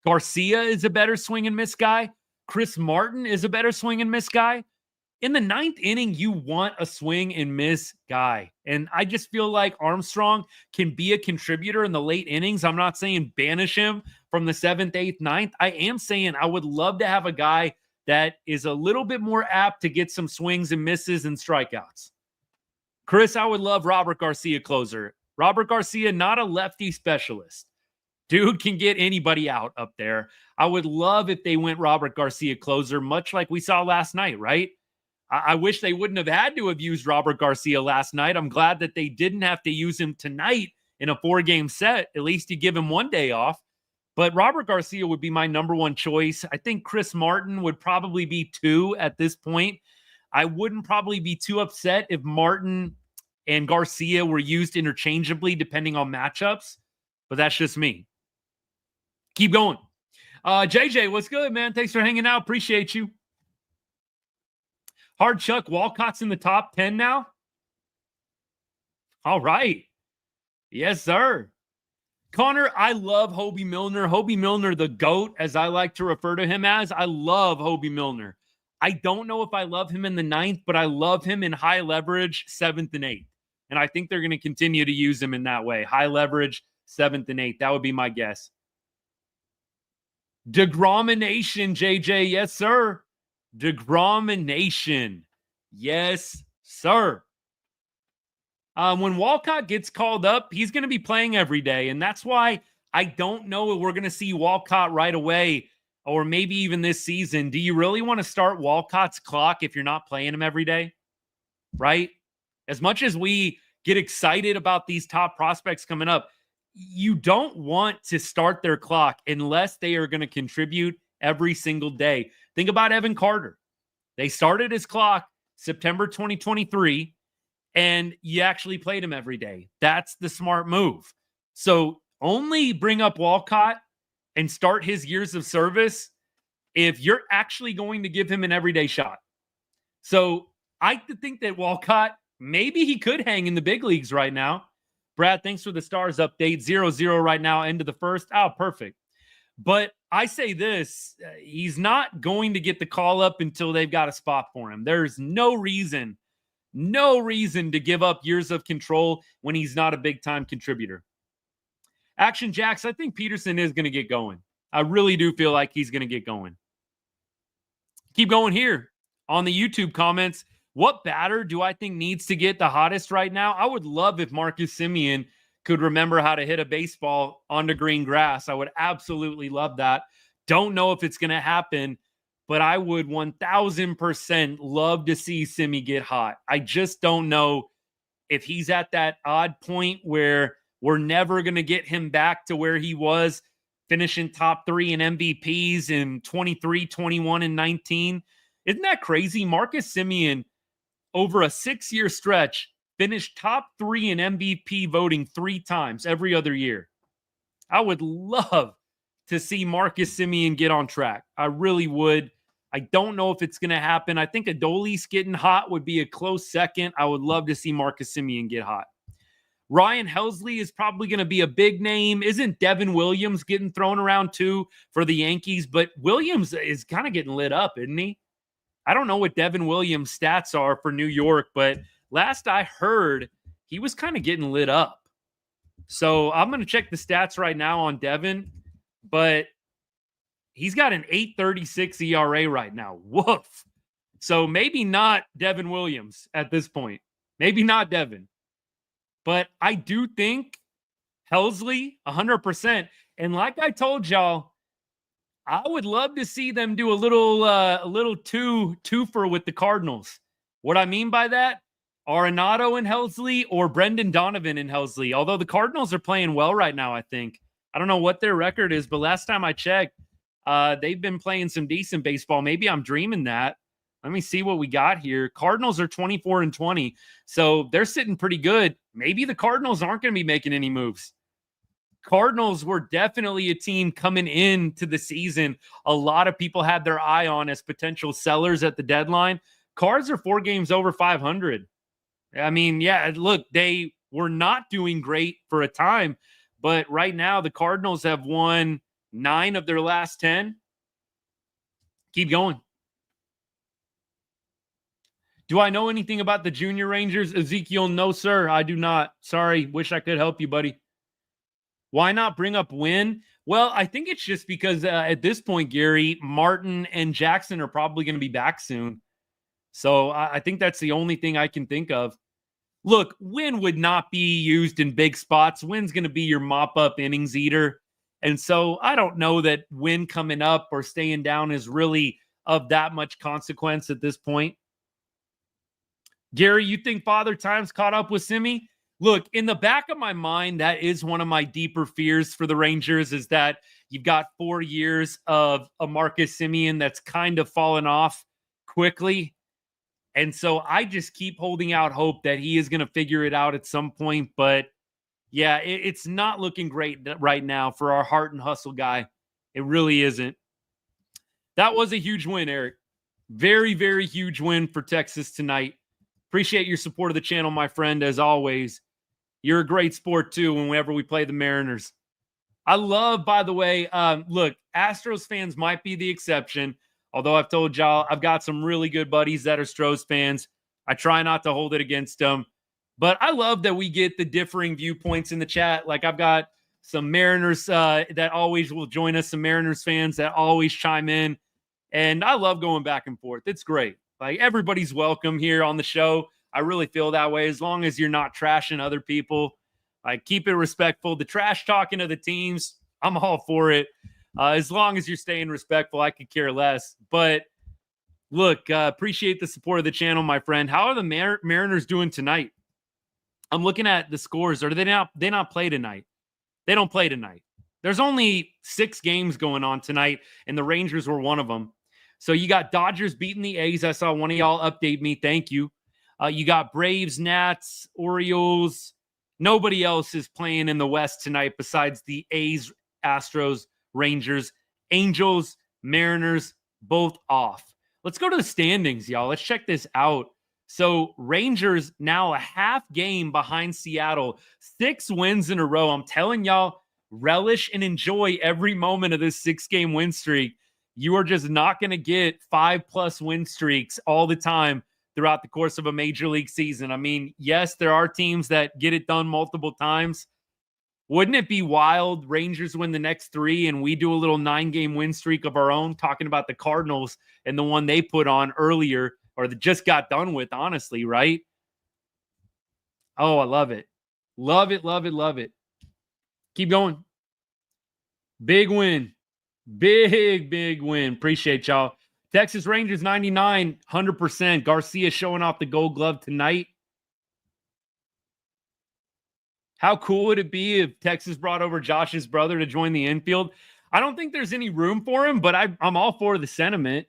Garcia is a better swing and miss guy. Chris Martin is a better swing and miss guy. In the ninth inning, you want a swing and miss guy. And I just feel like Armstrong can be a contributor in the late innings. I'm not saying banish him from the 7th, 8th, 9th. I am saying I would love to have a guy that is a little bit more apt to get some swings and misses and strikeouts. Chris, I would love Robert Garcia closer. Robert Garcia, not a lefty specialist. Dude can get anybody out up there. I would love if they went Robert Garcia closer, much like we saw last night, right? I wish they wouldn't have had to have used Robert Garcia last night. I'm glad that they didn't have to use him tonight in a 4-game set. At least you give him one day off. But Robert Garcia would be my number one choice. I think Chris Martin would probably be 2 at this point. I wouldn't probably be too upset if Martin and Garcia were used interchangeably depending on matchups. But that's just me. Keep going. JJ, what's good, man? Thanks for hanging out. Appreciate you. Hard Chuck, Walcott's in the top 10 now? All right. Yes, sir. Connor, I love Hobie Milner. Hobie Milner, the GOAT, as I like to refer to him as. I love Hobie Milner. I don't know if I love him in the 9th, but I love him in high leverage 7th and 8th. And I think they're going to continue to use him in that way. High leverage 7th and 8th. That would be my guess. deGromination, JJ. Yes, sir. deGromination. Yes, sir. When Walcott gets called up, he's going to be playing every day. And that's why I don't know if we're going to see Walcott right away or maybe even this season. Do you really want to start Walcott's clock if you're not playing him every day? Right? As much as we get excited about these top prospects coming up, you don't want to start their clock unless they are going to contribute every single day. Think about Evan Carter. They started his clock September 2023, and you actually played him every day. That's the smart move. So only bring up Walcott and start his years of service if you're actually going to give him an everyday shot. So I think that Walcott, maybe he could hang in the big leagues right now. Brad, thanks for the stars update. 0-0 right now, end of the first. Oh, perfect. But I say this, he's not going to get the call up until they've got a spot for him. There's no reason to give up years of control when he's not a big-time contributor. Action Jacks, I think Peterson is going to get going. I really do feel like he's going to get going. Keep going here on the YouTube comments. What batter do I think needs to get the hottest right now? I would love if Marcus Semien could remember how to hit a baseball onto green grass. I would absolutely love that. Don't know if it's going to happen, but I would 1000% love to see Simi get hot. I just don't know if he's at that odd point where we're never going to get him back to where he was finishing top 3 in MVPs in 23, 21, and 19. Isn't that crazy? Marcus Semien, over a 6-year stretch, finished top 3 in MVP voting 3 times every other year. I would love to see Marcus Semien get on track. I really would. I don't know if it's going to happen. I think Adolis getting hot would be a close second. I would love to see Marcus Semien get hot. Ryan Helsley is probably going to be a big name. Isn't Devin Williams getting thrown around too for the Yankees? But Williams is kind of getting lit up, isn't he? I don't know what Devin Williams' stats are for New York, but last I heard, he was kind of getting lit up. So I'm going to check the stats right now on Devin, but he's got an 8.36 ERA right now. Woof. So maybe not Devin Williams at this point. Maybe not Devin. But I do think Helsley, 100%. And like I told y'all, I would love to see them do a little twofer with the Cardinals. What I mean by that, Arenado and Helsley or Brendan Donovan and Helsley. Although the Cardinals are playing well right now, I think. I don't know what their record is, but last time I checked, they've been playing some decent baseball. Maybe I'm dreaming that. Let me see what we got here. Cardinals are 24-20, so they're sitting pretty good. Maybe the Cardinals aren't going to be making any moves. Cardinals were definitely a team coming into the season. A lot of people had their eye on as potential sellers at the deadline. Cards are 4 games over 500. I mean, yeah, look, they were not doing great for a time, but right now the Cardinals have won 9 of their last 10. Keep going. Do I know anything about the Junior Rangers? Ezekiel, no, sir. I do not. Sorry. Wish I could help you, buddy. Why not bring up Wynn? Well, I think it's just because at this point, Gary, Martin and Jackson are probably going to be back soon. So I think that's the only thing I can think of. Look, Wynn would not be used in big spots. Wynn's going to be your mop-up innings eater. And so I don't know that Wynn coming up or staying down is really of that much consequence at this point. Gary, you think Father Time's caught up with Simi? Look, in the back of my mind, that is one of my deeper fears for the Rangers, is that you've got 4 years of a Marcus Semien that's kind of fallen off quickly. And so I just keep holding out hope that he is going to figure it out at some point. But yeah, it's not looking great right now for our heart and hustle guy. It really isn't. That was a huge win, Eric. Very, very huge win for Texas tonight. Appreciate your support of the channel, my friend, as always. You're a great sport, too, whenever we play the Mariners. I love, by the way, look, Astros fans might be the exception, although I've told y'all I've got some really good buddies that are Stros fans. I try not to hold it against them. But I love that we get the differing viewpoints in the chat. Like, I've got some Mariners that always will join us, some Mariners fans that always chime in. And I love going back and forth. It's great. Like, everybody's welcome here on the show. I really feel that way. As long as you're not trashing other people, like, keep it respectful. The trash talking of the teams, I'm all for it. As long as you're staying respectful, I could care less. But look, appreciate the support of the channel, my friend. How are the Mariners doing tonight? I'm looking at the scores. Or they not play tonight? They don't play tonight. There's only 6 games going on tonight, and the Rangers were one of them. So you got Dodgers beating the A's. I saw one of y'all update me. Thank you. You got Braves, Nats, Orioles. Nobody else is playing in the West tonight besides the A's, Astros, Rangers, Angels, Mariners, both off. Let's go to the standings, y'all. Let's check this out. So Rangers now a half game behind Seattle. 6 wins in a row. I'm telling y'all, relish and enjoy every moment of this 6-game win streak. You are just not going to get 5+ win streaks all the time throughout the course of a major league season. I mean, yes, there are teams that get it done multiple times. Wouldn't it be wild? Rangers win the next 3 and we do a little 9-game win streak of our own, talking about the Cardinals and the one they put on earlier or that just got done with, honestly, right? Oh, I love it. Love it, love it, love it. Keep going. Big win. Big win. Appreciate y'all. Texas Rangers 99, 100%. Garcia showing off the Gold Glove tonight. How cool would it be if Texas brought over Josh's brother to join the infield? I don't think there's any room for him, but I'm all for the sentiment.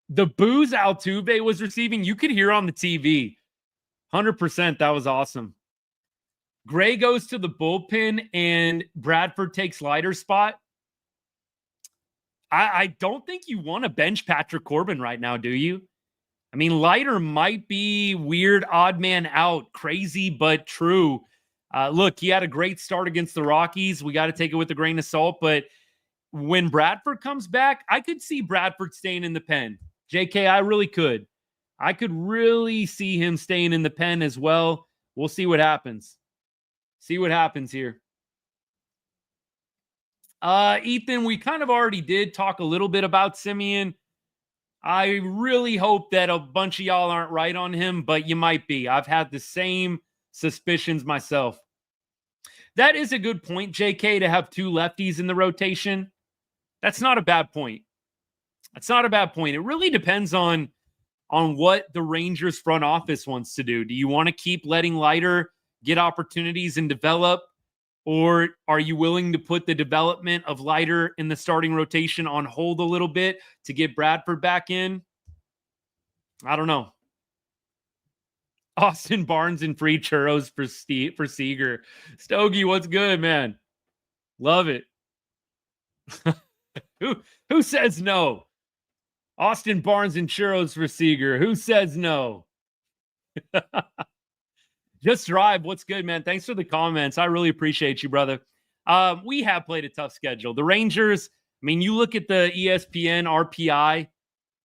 The boos Altuve was receiving, you could hear on the TV. 100%. That was awesome. Gray goes to the bullpen and Bradford takes Leiter's spot. I don't think you want to bench Patrick Corbin right now, do you? I mean, Leiter might be weird, odd man out, crazy, but true. Look, he had a great start against the Rockies. We got to take it with a grain of salt. But when Bradford comes back, I could see Bradford staying in the pen. JK, I really could. I could really see him staying in the pen as well. We'll see what happens. See what happens here. Ethan, we kind of already did talk a little bit about Simeon. I really hope that a bunch of y'all aren't right on him, but you might be. I've had the same suspicions myself. That is a good point, JK, to have 2 lefties in the rotation. That's not a bad point. That's not a bad point. It really depends on what the Rangers front office wants to do. Do you want to keep letting Leiter get opportunities and develop? Or are you willing to put the development of Leiter in the starting rotation on hold a little bit to get Bradford back in? I don't know. Austin Barnes and free churros for Seager. Stogie, what's good, man? Love it. Who says no? Austin Barnes and churros for Seager. Who says no? Just Drive, what's good, man? Thanks for the comments. I really appreciate you, brother. We have played a tough schedule. The Rangers, I mean, you look at the ESPN RPI,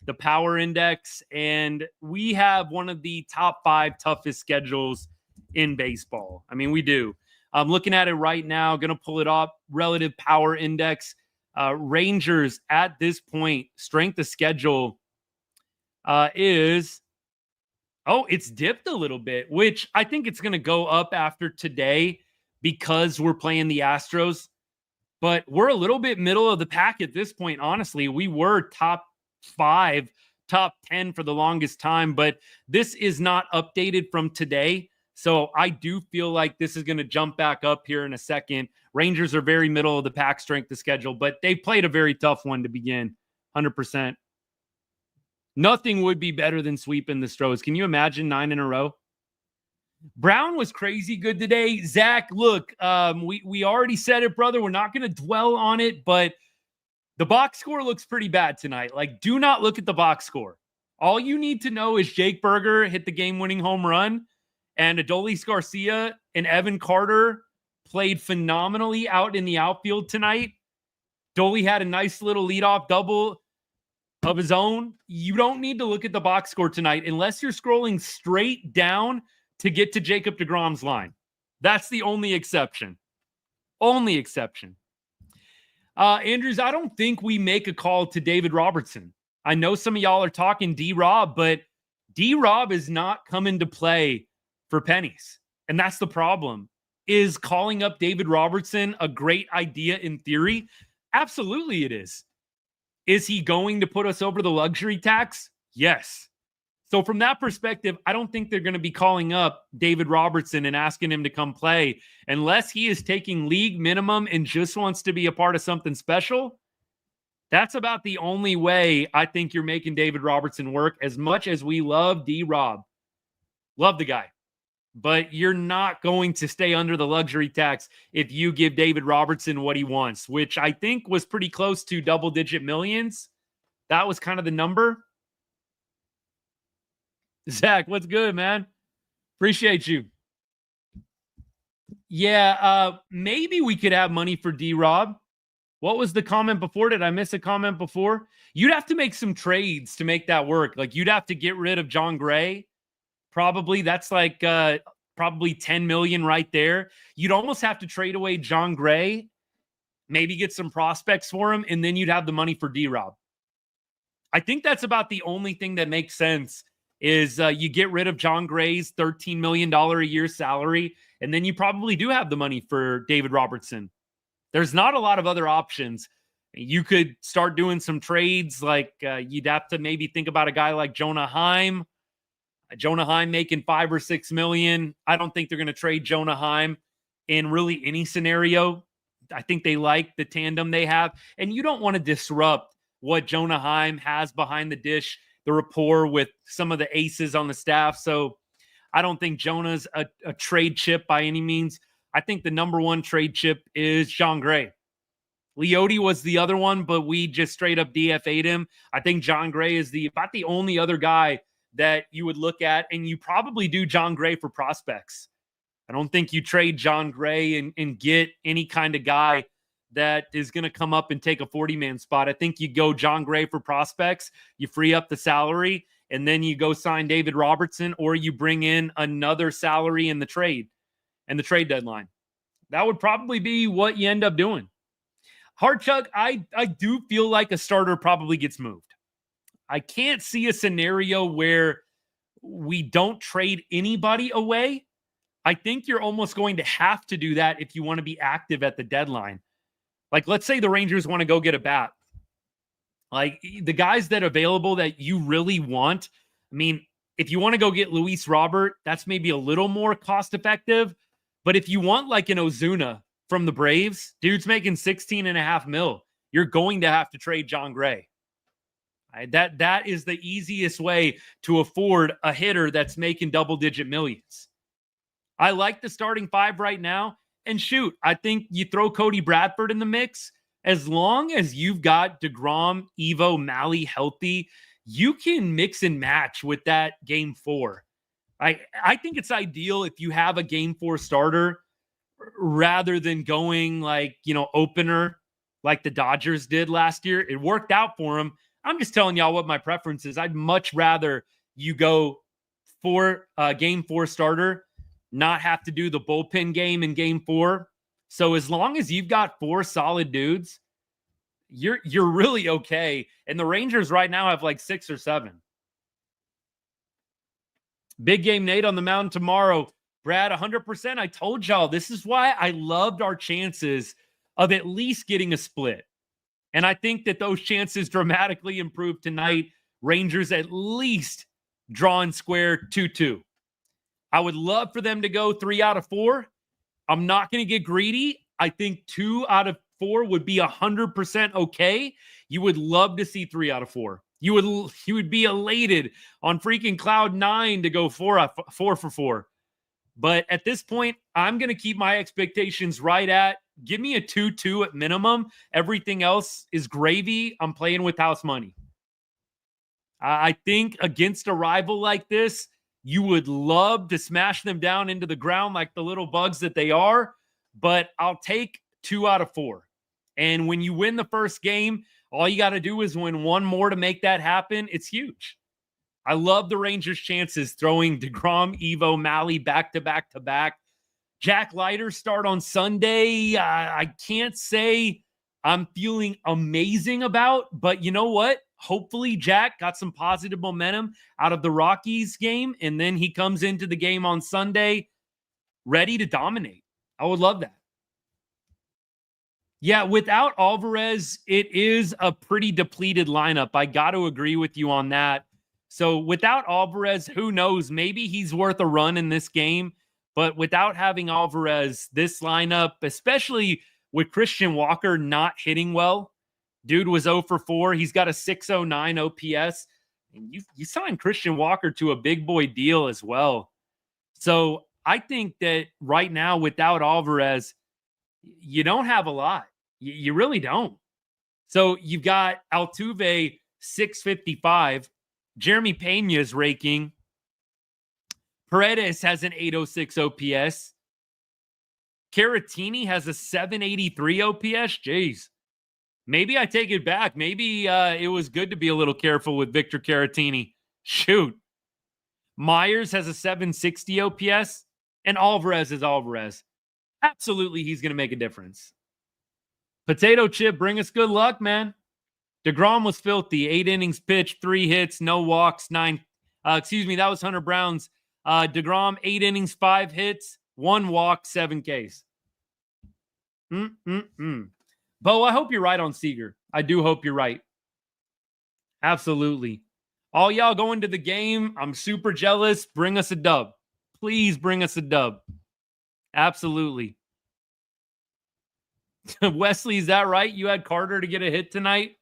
the power index, and we have one of the top 5 toughest schedules in baseball. I mean, we do. I'm looking at it right now, going to pull it up. Relative power index. Rangers at this point, strength of schedule is... Oh, it's dipped a little bit, which I think it's going to go up after today because we're playing the Astros. But we're a little bit middle of the pack at this point, honestly. We were top 5, top 10 for the longest time, but this is not updated from today. So I do feel like this is going to jump back up here in a second. Rangers are very middle of the pack strength of schedule, but they played a very tough one to begin, 100%. Nothing would be better than sweeping the Stros. Can you imagine 9 in a row? Brown was crazy good today. Zach, look, we already said it, brother. We're not going to dwell on it, but the box score looks pretty bad tonight. Like, do not look at the box score. All you need to know is Jake Berger hit the game-winning home run, and Adolis Garcia and Evan Carter played phenomenally out in the outfield tonight. Dolly had a nice little leadoff double of his own. You don't need to look at the box score tonight unless you're scrolling straight down to get to Jacob deGrom's line. That's the only exception. Only exception. Andrews, I don't think we make a call to David Robertson. I know some of y'all are talking D-Rob, but D-Rob is not coming to play for pennies. And that's the problem. Is calling up David Robertson a great idea in theory? Absolutely it is. Is he going to put us over the luxury tax? Yes. So from that perspective, I don't think they're going to be calling up David Robertson and asking him to come play unless he is taking league minimum and just wants to be a part of something special. That's about the only way I think you're making David Robertson work, as much as we love D-Rob. Love the guy. But you're not going to stay under the luxury tax if you give David Robertson what he wants, which I think was pretty close to double-digit millions. That was kind of the number. Zach, what's good, man? Appreciate you. Yeah, maybe we could have money for D-Rob. What was the comment before? Did I miss a comment before? You'd have to make some trades to make that work. Like, you'd have to get rid of John Gray. Probably that's like probably 10 million right there. You'd almost have to trade away John Gray, maybe get some prospects for him, and then you'd have the money for D-Rob. I think that's about the only thing that makes sense is you get rid of John Gray's $13 million a year salary, and then you probably do have the money for David Robertson. There's not a lot of other options. You could start doing some trades, like you'd have to maybe think about a guy like Jonah Heim. Jonah Heim making $5 or $6 million. I don't think they're going to trade Jonah Heim in really any scenario. I think they like the tandem they have, and you don't want to disrupt what Jonah Heim has behind the dish, the rapport with some of the aces on the staff. So I don't think Jonah's a trade chip by any means. I think the number one trade chip is John Gray. Leote was the other one, but we just straight up DFA'd him. I think John Gray is about the only other guy that you would look at, and you probably do John Gray for prospects. I don't think you trade John Gray and get any kind of guy that is going to come up and take a 40-man spot. I think you go John Gray for prospects, you free up the salary, and then you go sign David Robertson, or you bring in another salary in the trade and the trade deadline. That would probably be what you end up doing. Hardchug, I do feel like a starter probably gets moved. I can't see a scenario where we don't trade anybody away. I think you're almost going to have to do that if you want to be active at the deadline. Like, let's say the Rangers want to go get a bat. Like, the guys that are available that you really want, I mean, if you want to go get Luis Robert, that's maybe a little more cost effective. But if you want like an Ozuna from the Braves, dude's making $16.5 million, you're going to have to trade John Gray. That is the easiest way to afford a hitter that's making double-digit millions. I like the starting five right now. And shoot, I think you throw Cody Bradford in the mix. As long as you've got deGrom, Evo, Malley healthy, you can mix and match with that game 4. I think it's ideal if you have a game 4 starter rather than going like, opener like the Dodgers did last year. It worked out for them. I'm just telling y'all what my preference is. I'd much rather you go for game 4 starter, not have to do the bullpen game in game 4. So as long as you've got 4 solid dudes, you're really okay. And the Rangers right now have like 6 or 7. Big game Nate on the mound tomorrow. Brad, 100%. I told y'all, this is why I loved our chances of at least getting a split. And I think that those chances dramatically improved tonight. Rangers at least drawing square 2-2. I would love for them to go 3 out of 4. I'm not going to get greedy. I think 2 out of 4 would be 100% okay. You would love to see 3 out of 4. You would be elated on freaking cloud 9 to go 4 for 4. But at this point, I'm going to keep my expectations right at, give me a 2-2 at minimum. Everything else is gravy. I'm playing with house money. I think against a rival like this, you would love to smash them down into the ground like the little bugs that they are, but I'll take 2 out of 4. And when you win the first game, all you got to do is win 1 more to make that happen. It's huge. I love the Rangers' chances throwing deGrom, Evo, Malley back-to-back-to-back. Jack Leiter start on Sunday. I can't say I'm feeling amazing about, but you know what? Hopefully Jack got some positive momentum out of the Rockies game, and then he comes into the game on Sunday ready to dominate. I would love that. Yeah, without Alvarez, it is a pretty depleted lineup. I got to agree with you on that. So without Alvarez, who knows? Maybe he's worth a run in this game. But without having Alvarez, this lineup, especially with Christian Walker not hitting well, dude was 0 for 4. He's got a 609 OPS. And you signed Christian Walker to a big boy deal as well. So I think that right now, without Alvarez, you don't have a lot. You really don't. So you've got Altuve, 655. Jeremy Pena is raking. Paredes has an 806 OPS. Caratini has a 783 OPS. Jeez. Maybe I take it back. Maybe it was good to be a little careful with Victor Caratini. Shoot. Myers has a 760 OPS. And Alvarez is Alvarez. Absolutely, he's going to make a difference. Potato Chip, bring us good luck, man. deGrom was filthy. 8 innings pitched, 3 hits, no walks, that was Hunter Brown's. deGrom, 8 innings, 5 hits, 1 walk, 7 Ks. Bo, I hope you're right on Seager. I do hope you're right. Absolutely. All y'all going to the game. I'm super jealous. Bring us a dub. Please bring us a dub. Absolutely. Wesley, is that right? You had Carter to get a hit tonight?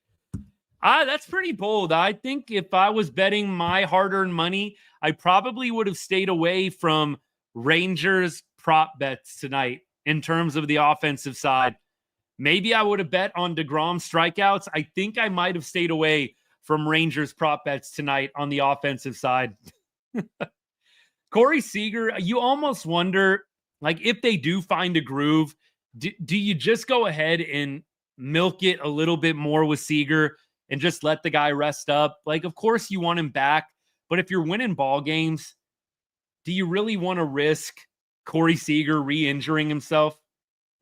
That's pretty bold. I think if I was betting my hard-earned money, I probably would have stayed away from Rangers prop bets tonight in terms of the offensive side. Maybe I would have bet on deGrom strikeouts. I think I might have stayed away from Rangers prop bets tonight on the offensive side. Corey Seager, you almost wonder, like, if they do find a groove, do you just go ahead and milk it a little bit more with Seager and just let the guy rest up? Like, of course you want him back, but if you're winning ball games, do you really want to risk Corey Seager re-injuring himself?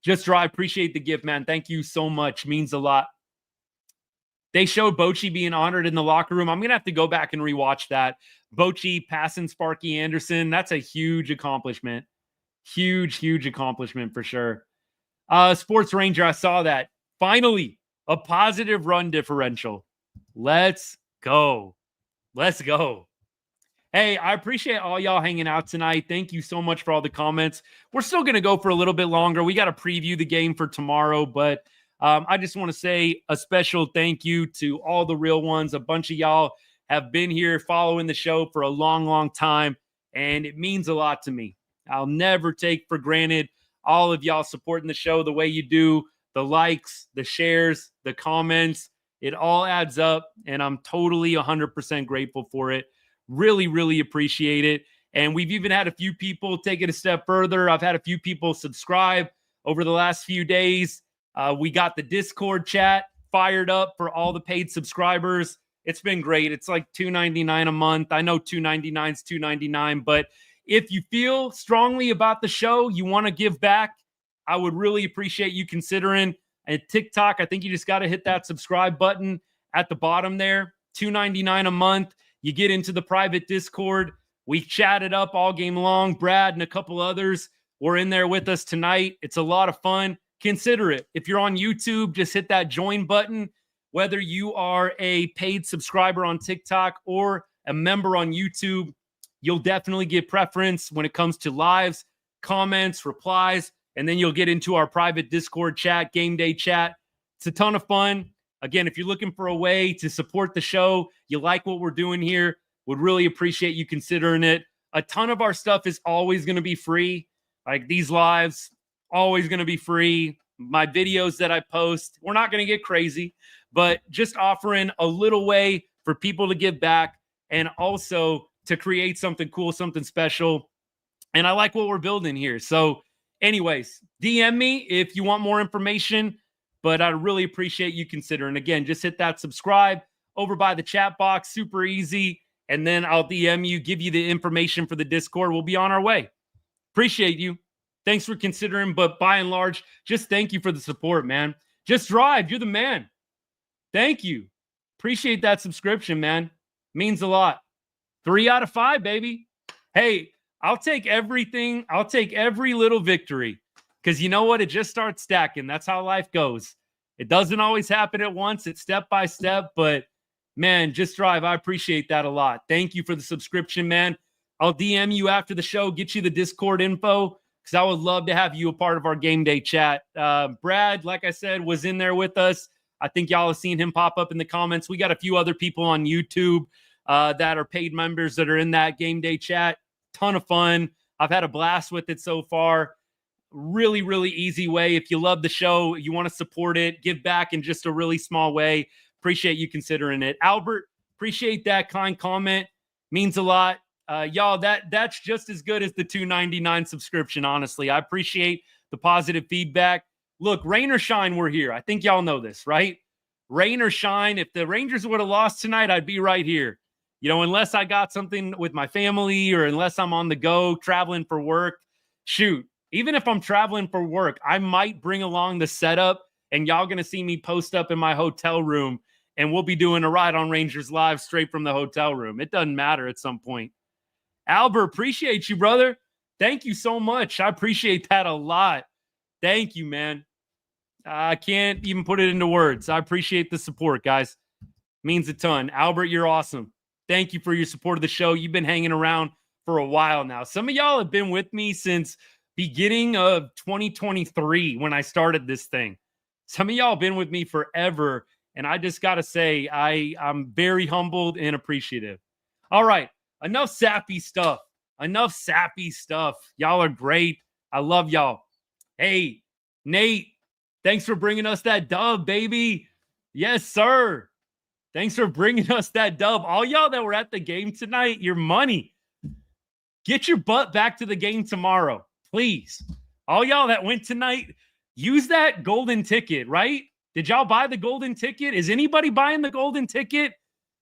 Just Draw, I appreciate the gift, man. Thank you so much. Means a lot. They showed Bochy being honored in the locker room. I'm going to have to go back and rewatch that. Bochy passing Sparky Anderson. That's a huge accomplishment. Huge accomplishment for sure. Sports Ranger, I saw that. Finally, a positive run differential. Let's go. Let's go. Hey, I appreciate all y'all hanging out tonight. Thank you so much for all the comments. We're still going to go for a little bit longer. We got to preview the game for tomorrow, but I just want to say a special thank you to all the real ones. A bunch of y'all have been here following the show for a long time, and it means a lot to me. I'll never take for granted all of y'all supporting the show the way you do. The likes, the shares, the comments, it all adds up, and I'm totally 100% grateful for it. Really appreciate it. And we've even had a few people take it a step further. I've had a few people subscribe over the last few days. We got the Discord chat fired up for all the paid subscribers. It's been great. It's like $2.99 a month. I know $2.99 is $2.99, but if you feel strongly about the show, you want to give back, I would really appreciate you considering. At TikTok, I think you just got to hit that subscribe button at the bottom there. $2.99 a month. You get into the private Discord. We chatted up all game long. Brad and a couple others were in there with us tonight. It's a lot of fun. Consider it. If you're on YouTube, just hit that join button. Whether you are a paid subscriber on TikTok or a member on YouTube, you'll definitely get preference when it comes to lives, comments, replies, and then you'll get into our private Discord chat, game day chat. It's a ton of fun. Again, if you're looking for a way to support the show, you like what we're doing here, would really appreciate you considering it. A ton of our stuff is always going to be free. Like these lives, always going to be free. My videos that I post, we're not going to get crazy, but just offering a little way for people to give back and also to create something cool, something special. And I like what we're building here. So anyways, DM me if you want more information, but I really appreciate you considering. Again, just hit that subscribe over by the chat box, super easy. And then I'll DM you, give you the information for the Discord. We'll be on our way. Appreciate you. Thanks for considering, but by and large, just thank you for the support, man. Just Drive, you're the man. Thank you. Appreciate that subscription, man. Means a lot. 3 out of 5, baby. Hey, I'll take everything. I'll take every little victory because you know what? It just starts stacking. That's how life goes. It doesn't always happen at once. It's step by step, but man, Just Drive, I appreciate that a lot. Thank you for the subscription, man. I'll DM you after the show, get you the Discord info because I would love to have you a part of our game day chat. Brad, like I said, was in there with us. I think y'all have seen him pop up in the comments. We got a few other people on YouTube that are paid members that are in that game day chat. Ton of fun. I've had a blast with it so far. Really easy way. If you love the show, you want to support it, give back in just a really small way. Appreciate you considering it. Albert, appreciate that kind comment. Means a lot. Y'all, that's just as good as the $2.99 subscription, honestly. I appreciate the positive feedback. Look, rain or shine, we're here. I think y'all know this, right? Rain or shine. If the Rangers would have lost tonight, I'd be right here. You know, unless I got something with my family or unless I'm on the go traveling for work, shoot, even if I'm traveling for work, I might bring along the setup, and y'all going to see me post up in my hotel room, and we'll be doing a Ride on Rangers live straight from the hotel room. It doesn't matter at some point. Albert, appreciate you, brother. Thank you so much. I appreciate that a lot. Thank you, man. I can't even put it into words. I appreciate the support, guys. Means a ton. Albert, you're awesome. Thank you for your support of the show. You've been hanging around for a while now. Some of y'all have been with me since beginning of 2023 when I started this thing. Some of y'all have been with me forever, and I just got to say I'm very humbled and appreciative. All right, enough sappy stuff. Enough sappy stuff. Y'all are great. I love y'all. Hey, Nate, thanks for bringing us that dub, baby. Yes, sir. Thanks for bringing us that dub. All y'all that were at the game tonight, your money. Get your butt back to the game tomorrow, please. All y'all that went tonight, use that golden ticket, right? Did y'all buy the golden ticket? Is anybody buying the golden ticket?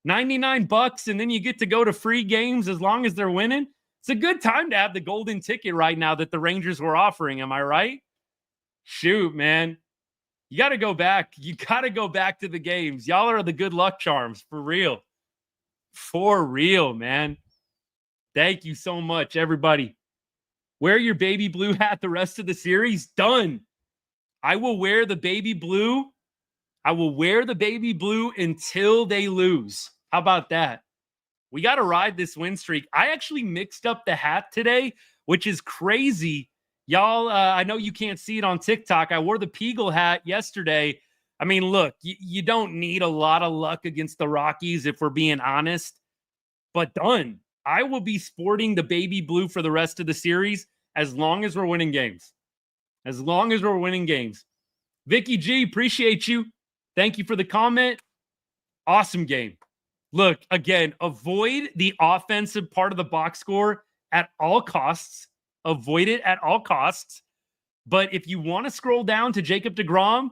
$99, and then you get to go to free games as long as they're winning. It's a good time to have the golden ticket right now that the Rangers were offering. Am I right? Shoot, man. You got to go back. You got to go back to the games. Y'all are the good luck charms, for real. For real, man. Thank you so much, everybody. Wear your baby blue hat the rest of the series. Done. I will wear the baby blue. I will wear the baby blue until they lose. How about that? We got to ride this win streak. I actually mixed up the hat today, which is crazy. Y'all, I know you can't see it on TikTok. I wore the Peagle hat yesterday. I mean, look, you don't need a lot of luck against the Rockies if we're being honest. But done. I will be sporting the baby blue for the rest of the series as long as we're winning games. As long as we're winning games. Vicky G, appreciate you. Thank you for the comment. Awesome game. Look, again, avoid the offensive part of the box score at all costs. Avoid it at all costs. But if you want to scroll down to Jacob deGrom,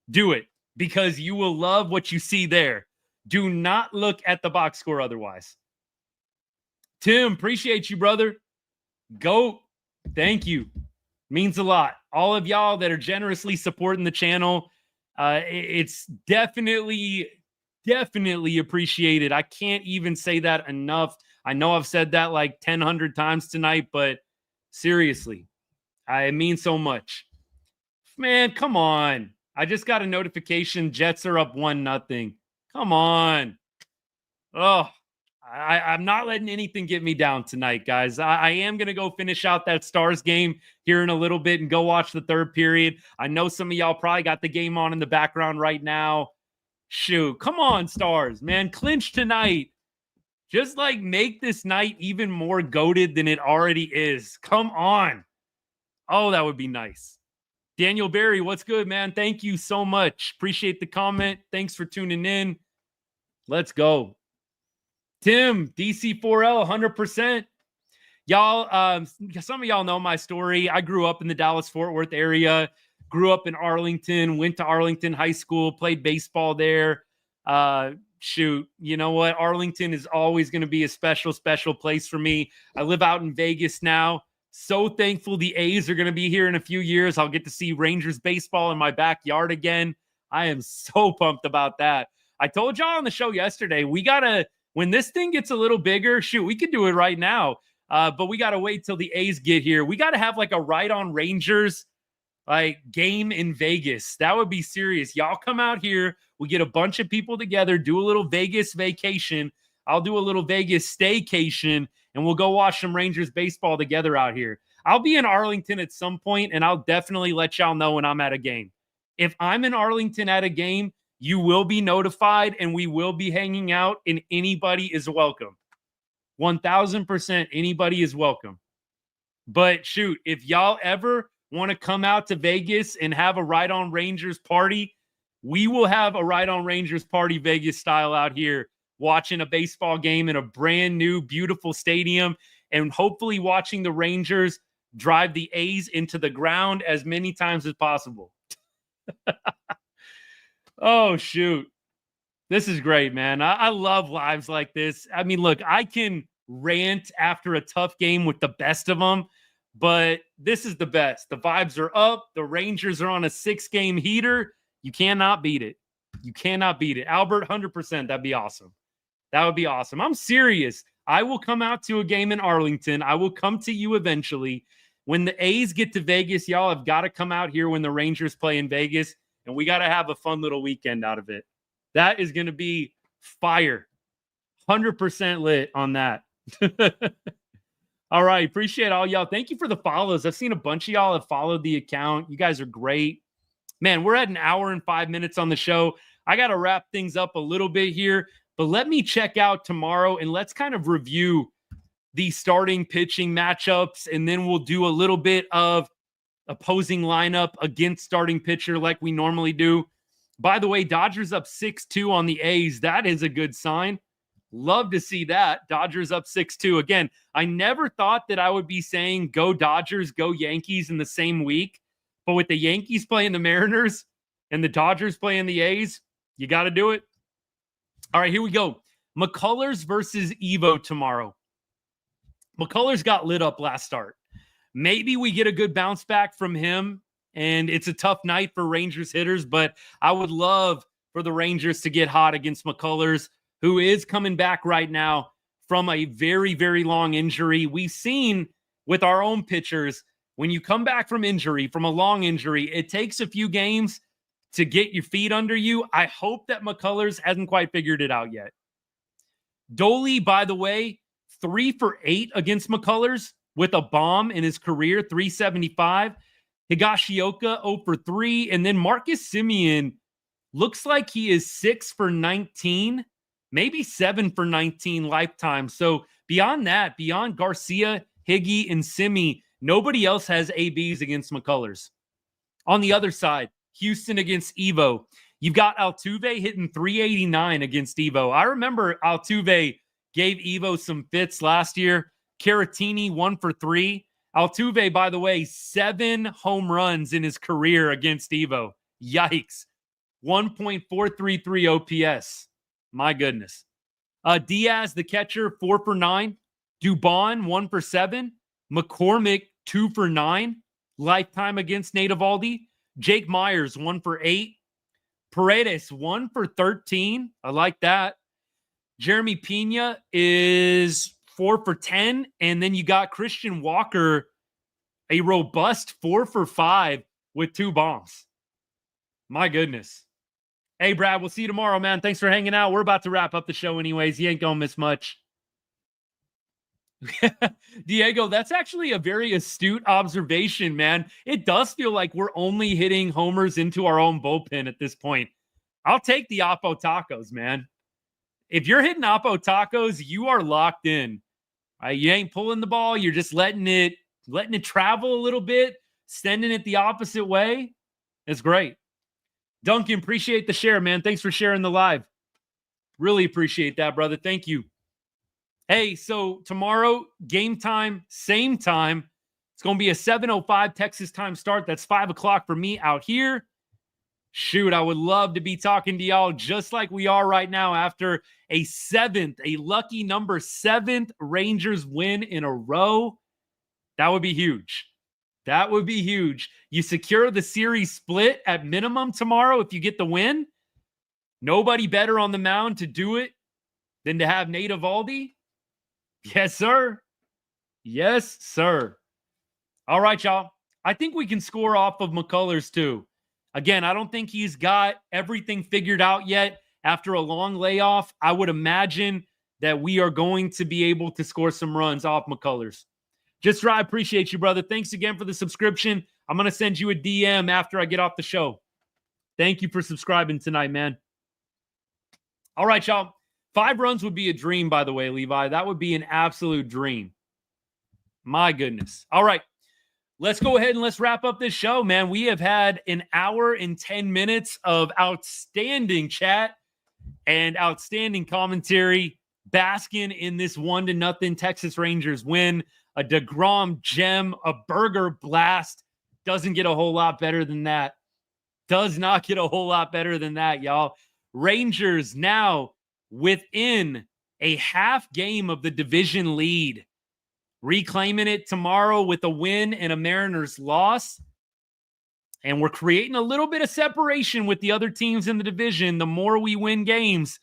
do it because you will love what you see there. Do not look at the box score otherwise. Tim, appreciate you, brother. Go. Thank you. Means a lot. All of y'all that are generously supporting the channel, it's definitely appreciated. I can't even say that enough. I know I've said that like 100 times tonight, but seriously, it means so much. Man, come on. I just got a notification. Jets are up 1-0. Come on. Oh, I'm not letting anything get me down tonight, guys. I am going to go finish out that Stars game here in a little bit and go watch the third period. I know some of y'all probably got the game on in the background right now. Shoot, come on, Stars, man. Clinch tonight. Just like make this night even more goated than it already is. Come on. Oh, that would be nice. Daniel Barry, what's good, man? Thank you so much. Appreciate the comment. Thanks for tuning in. Let's go. Tim, DC4L, 100%. Y'all, some of y'all know my story. I grew up in the Dallas-Fort Worth area, grew up in Arlington, went to Arlington High School, played baseball there. Shoot, you know what? Arlington is always going to be a special, special place for me. I live out in Vegas now. So thankful the A's are going to be here in a few years. I'll get to see Rangers baseball in my backyard again. I am so pumped about that. I told y'all on the show yesterday, we got to, when this thing gets a little bigger, shoot, we could do it right now. But we got to wait till the A's get here. We got to have like a Ride on Rangers like game in Vegas. That would be serious. Y'all come out here. We get a bunch of people together, do a little Vegas vacation. I'll do a little Vegas staycation, and we'll go watch some Rangers baseball together out here. I'll be in Arlington at some point, and I'll definitely let y'all know when I'm at a game. If I'm in Arlington at a game, you will be notified, and we will be hanging out, and anybody is welcome. 1,000% anybody is welcome. But shoot, if y'all ever want to come out to Vegas and have a Ride on Rangers party, we will have a Ride on Rangers party Vegas style out here, watching a baseball game in a brand new, beautiful stadium, and hopefully watching the Rangers drive the A's into the ground as many times as possible. Oh, shoot. This is great, man. I love lives like this. I mean, look, I can rant after a tough game with the best of them, but this is the best. The vibes are up. The Rangers are on a 6-game heater. You cannot beat it. You cannot beat it. Albert, 100%. That'd be awesome. That would be awesome. I'm serious. I will come out to a game in Arlington. I will come to you eventually. When the A's get to Vegas, y'all have got to come out here when the Rangers play in Vegas, and we got to have a fun little weekend out of it. That is going to be fire. 100% lit on that. All right. Appreciate all y'all. Thank you for the follows. I've seen a bunch of y'all have followed the account. You guys are great. Man, we're at an hour and 5 minutes on the show. I got to wrap things up a little bit here, but let me check out tomorrow and let's kind of review the starting pitching matchups, and then we'll do a little bit of opposing lineup against starting pitcher like we normally do. By the way, Dodgers up 6-2 on the A's. That is a good sign. Love to see that. Dodgers up 6-2. Again, I never thought that I would be saying go Dodgers, go Yankees in the same week. But with the Yankees playing the Mariners and the Dodgers playing the A's, you got to do it. All right, here we go. McCullers versus Evo tomorrow. McCullers got lit up last start. Maybe we get a good bounce back from him, and it's a tough night for Rangers hitters, but I would love for the Rangers to get hot against McCullers, who is coming back right now from a very, very long injury. We've seen with our own pitchers, when you come back from injury, from a long injury, it takes a few games to get your feet under you. I hope that McCullers hasn't quite figured it out yet. Dolly, by the way, 3 for 8 against McCullers with a bomb in his career, 375. Higashioka 0 for 3. And then Marcus Semien looks like he is 6 for 19, maybe 7 for 19 lifetime. So beyond that, beyond Garcia, Higgy, and Simi, nobody else has ABs against McCullers. On the other side, Houston against Evo. You've got Altuve hitting 389 against Evo. I remember Altuve gave Evo some fits last year. Caratini 1 for 3. Altuve, by the way, 7 home runs in his career against Evo. Yikes. 1.433 OPS. My goodness. Diaz, the catcher, 4 for 9. Dubon, 1 for 7. McCormick, 2 for 9. Lifetime against Nate Eovaldi. Jake Myers, 1 for 8. Paredes, 1 for 13. I like that. Jeremy Pena is 4 for 10. And then you got Christian Walker, a robust 4 for 5 with 2 bombs. My goodness. Hey, Brad, we'll see you tomorrow, man. Thanks for hanging out. We're about to wrap up the show anyways. You ain't going to miss much. Diego, that's actually a very astute observation, man. It does feel like we're only hitting homers into our own bullpen at this point. I'll take the Oppo tacos, man. If you're hitting Oppo tacos, you are locked in. You ain't pulling the ball. You're just letting it travel a little bit, sending it the opposite way. It's great. Duncan, appreciate the share, man. Thanks for sharing the live. Really appreciate that, brother. Thank you. Hey, so tomorrow, game time, same time. It's going to be a 7:05 Texas time start. That's 5 o'clock for me out here. Shoot, I would love to be talking to y'all just like we are right now after a lucky number 7th Rangers win in a row. That would be huge. That would be huge. You secure the series split at minimum tomorrow if you get the win. Nobody better on the mound to do it than to have Nate Eovaldi. Yes, sir. Yes, sir. All right, y'all. I think we can score off of McCullers too. Again, I don't think he's got everything figured out yet after a long layoff. I would imagine that we are going to be able to score some runs off McCullers. Just I appreciate you, brother. Thanks again for the subscription. I'm going to send you a DM after I get off the show. Thank you for subscribing tonight, man. All right, y'all. 5 runs would be a dream, by the way, Levi. That would be an absolute dream. My goodness. All right. Let's go ahead and let's wrap up this show, man. We have had an hour and 10 minutes of outstanding chat and outstanding commentary, basking in this 1-0 Texas Rangers win. A deGrom gem, a burger blast. Doesn't get a whole lot better than that. Does not get a whole lot better than that, y'all. Rangers now within a half game of the division lead reclaiming it tomorrow with a win and a Mariners loss. And we're creating a little bit of separation with the other teams in the division. The more we win games,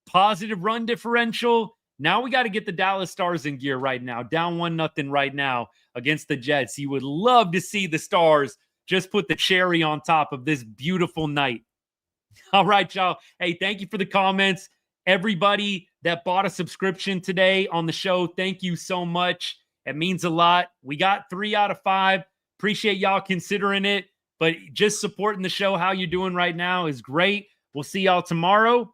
positive run differential. Now we got to get the Dallas Stars in gear right now. Down 1-0 right now against the Jets. You would love to see the Stars just put the cherry on top of this beautiful night. All right, y'all. Hey, thank you for the comments. Everybody that bought a subscription today on the show, thank you so much. It means a lot. We got 3 out of 5. Appreciate y'all considering it. But just supporting the show, how you're doing right now is great. We'll see y'all tomorrow.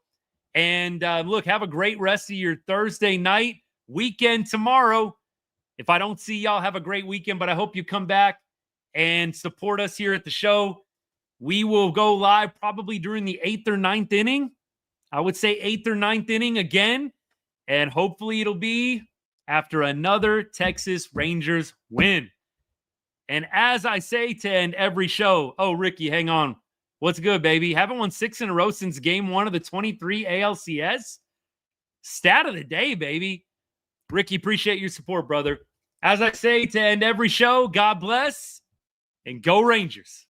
And look, have a great rest of your Thursday night, weekend tomorrow. If I don't see y'all, have a great weekend. But I hope you come back and support us here at the show. We will go live probably during the 8th or 9th inning. I would say 8th or 9th inning again. And hopefully it'll be after another Texas Rangers win. And as I say to end every show, oh, Ricky, hang on. What's good, baby? Haven't won 6 in a row since game 1 of the 23 ALCS? Stat of the day, baby. Ricky, appreciate your support, brother. As I say to end every show, God bless and go Rangers.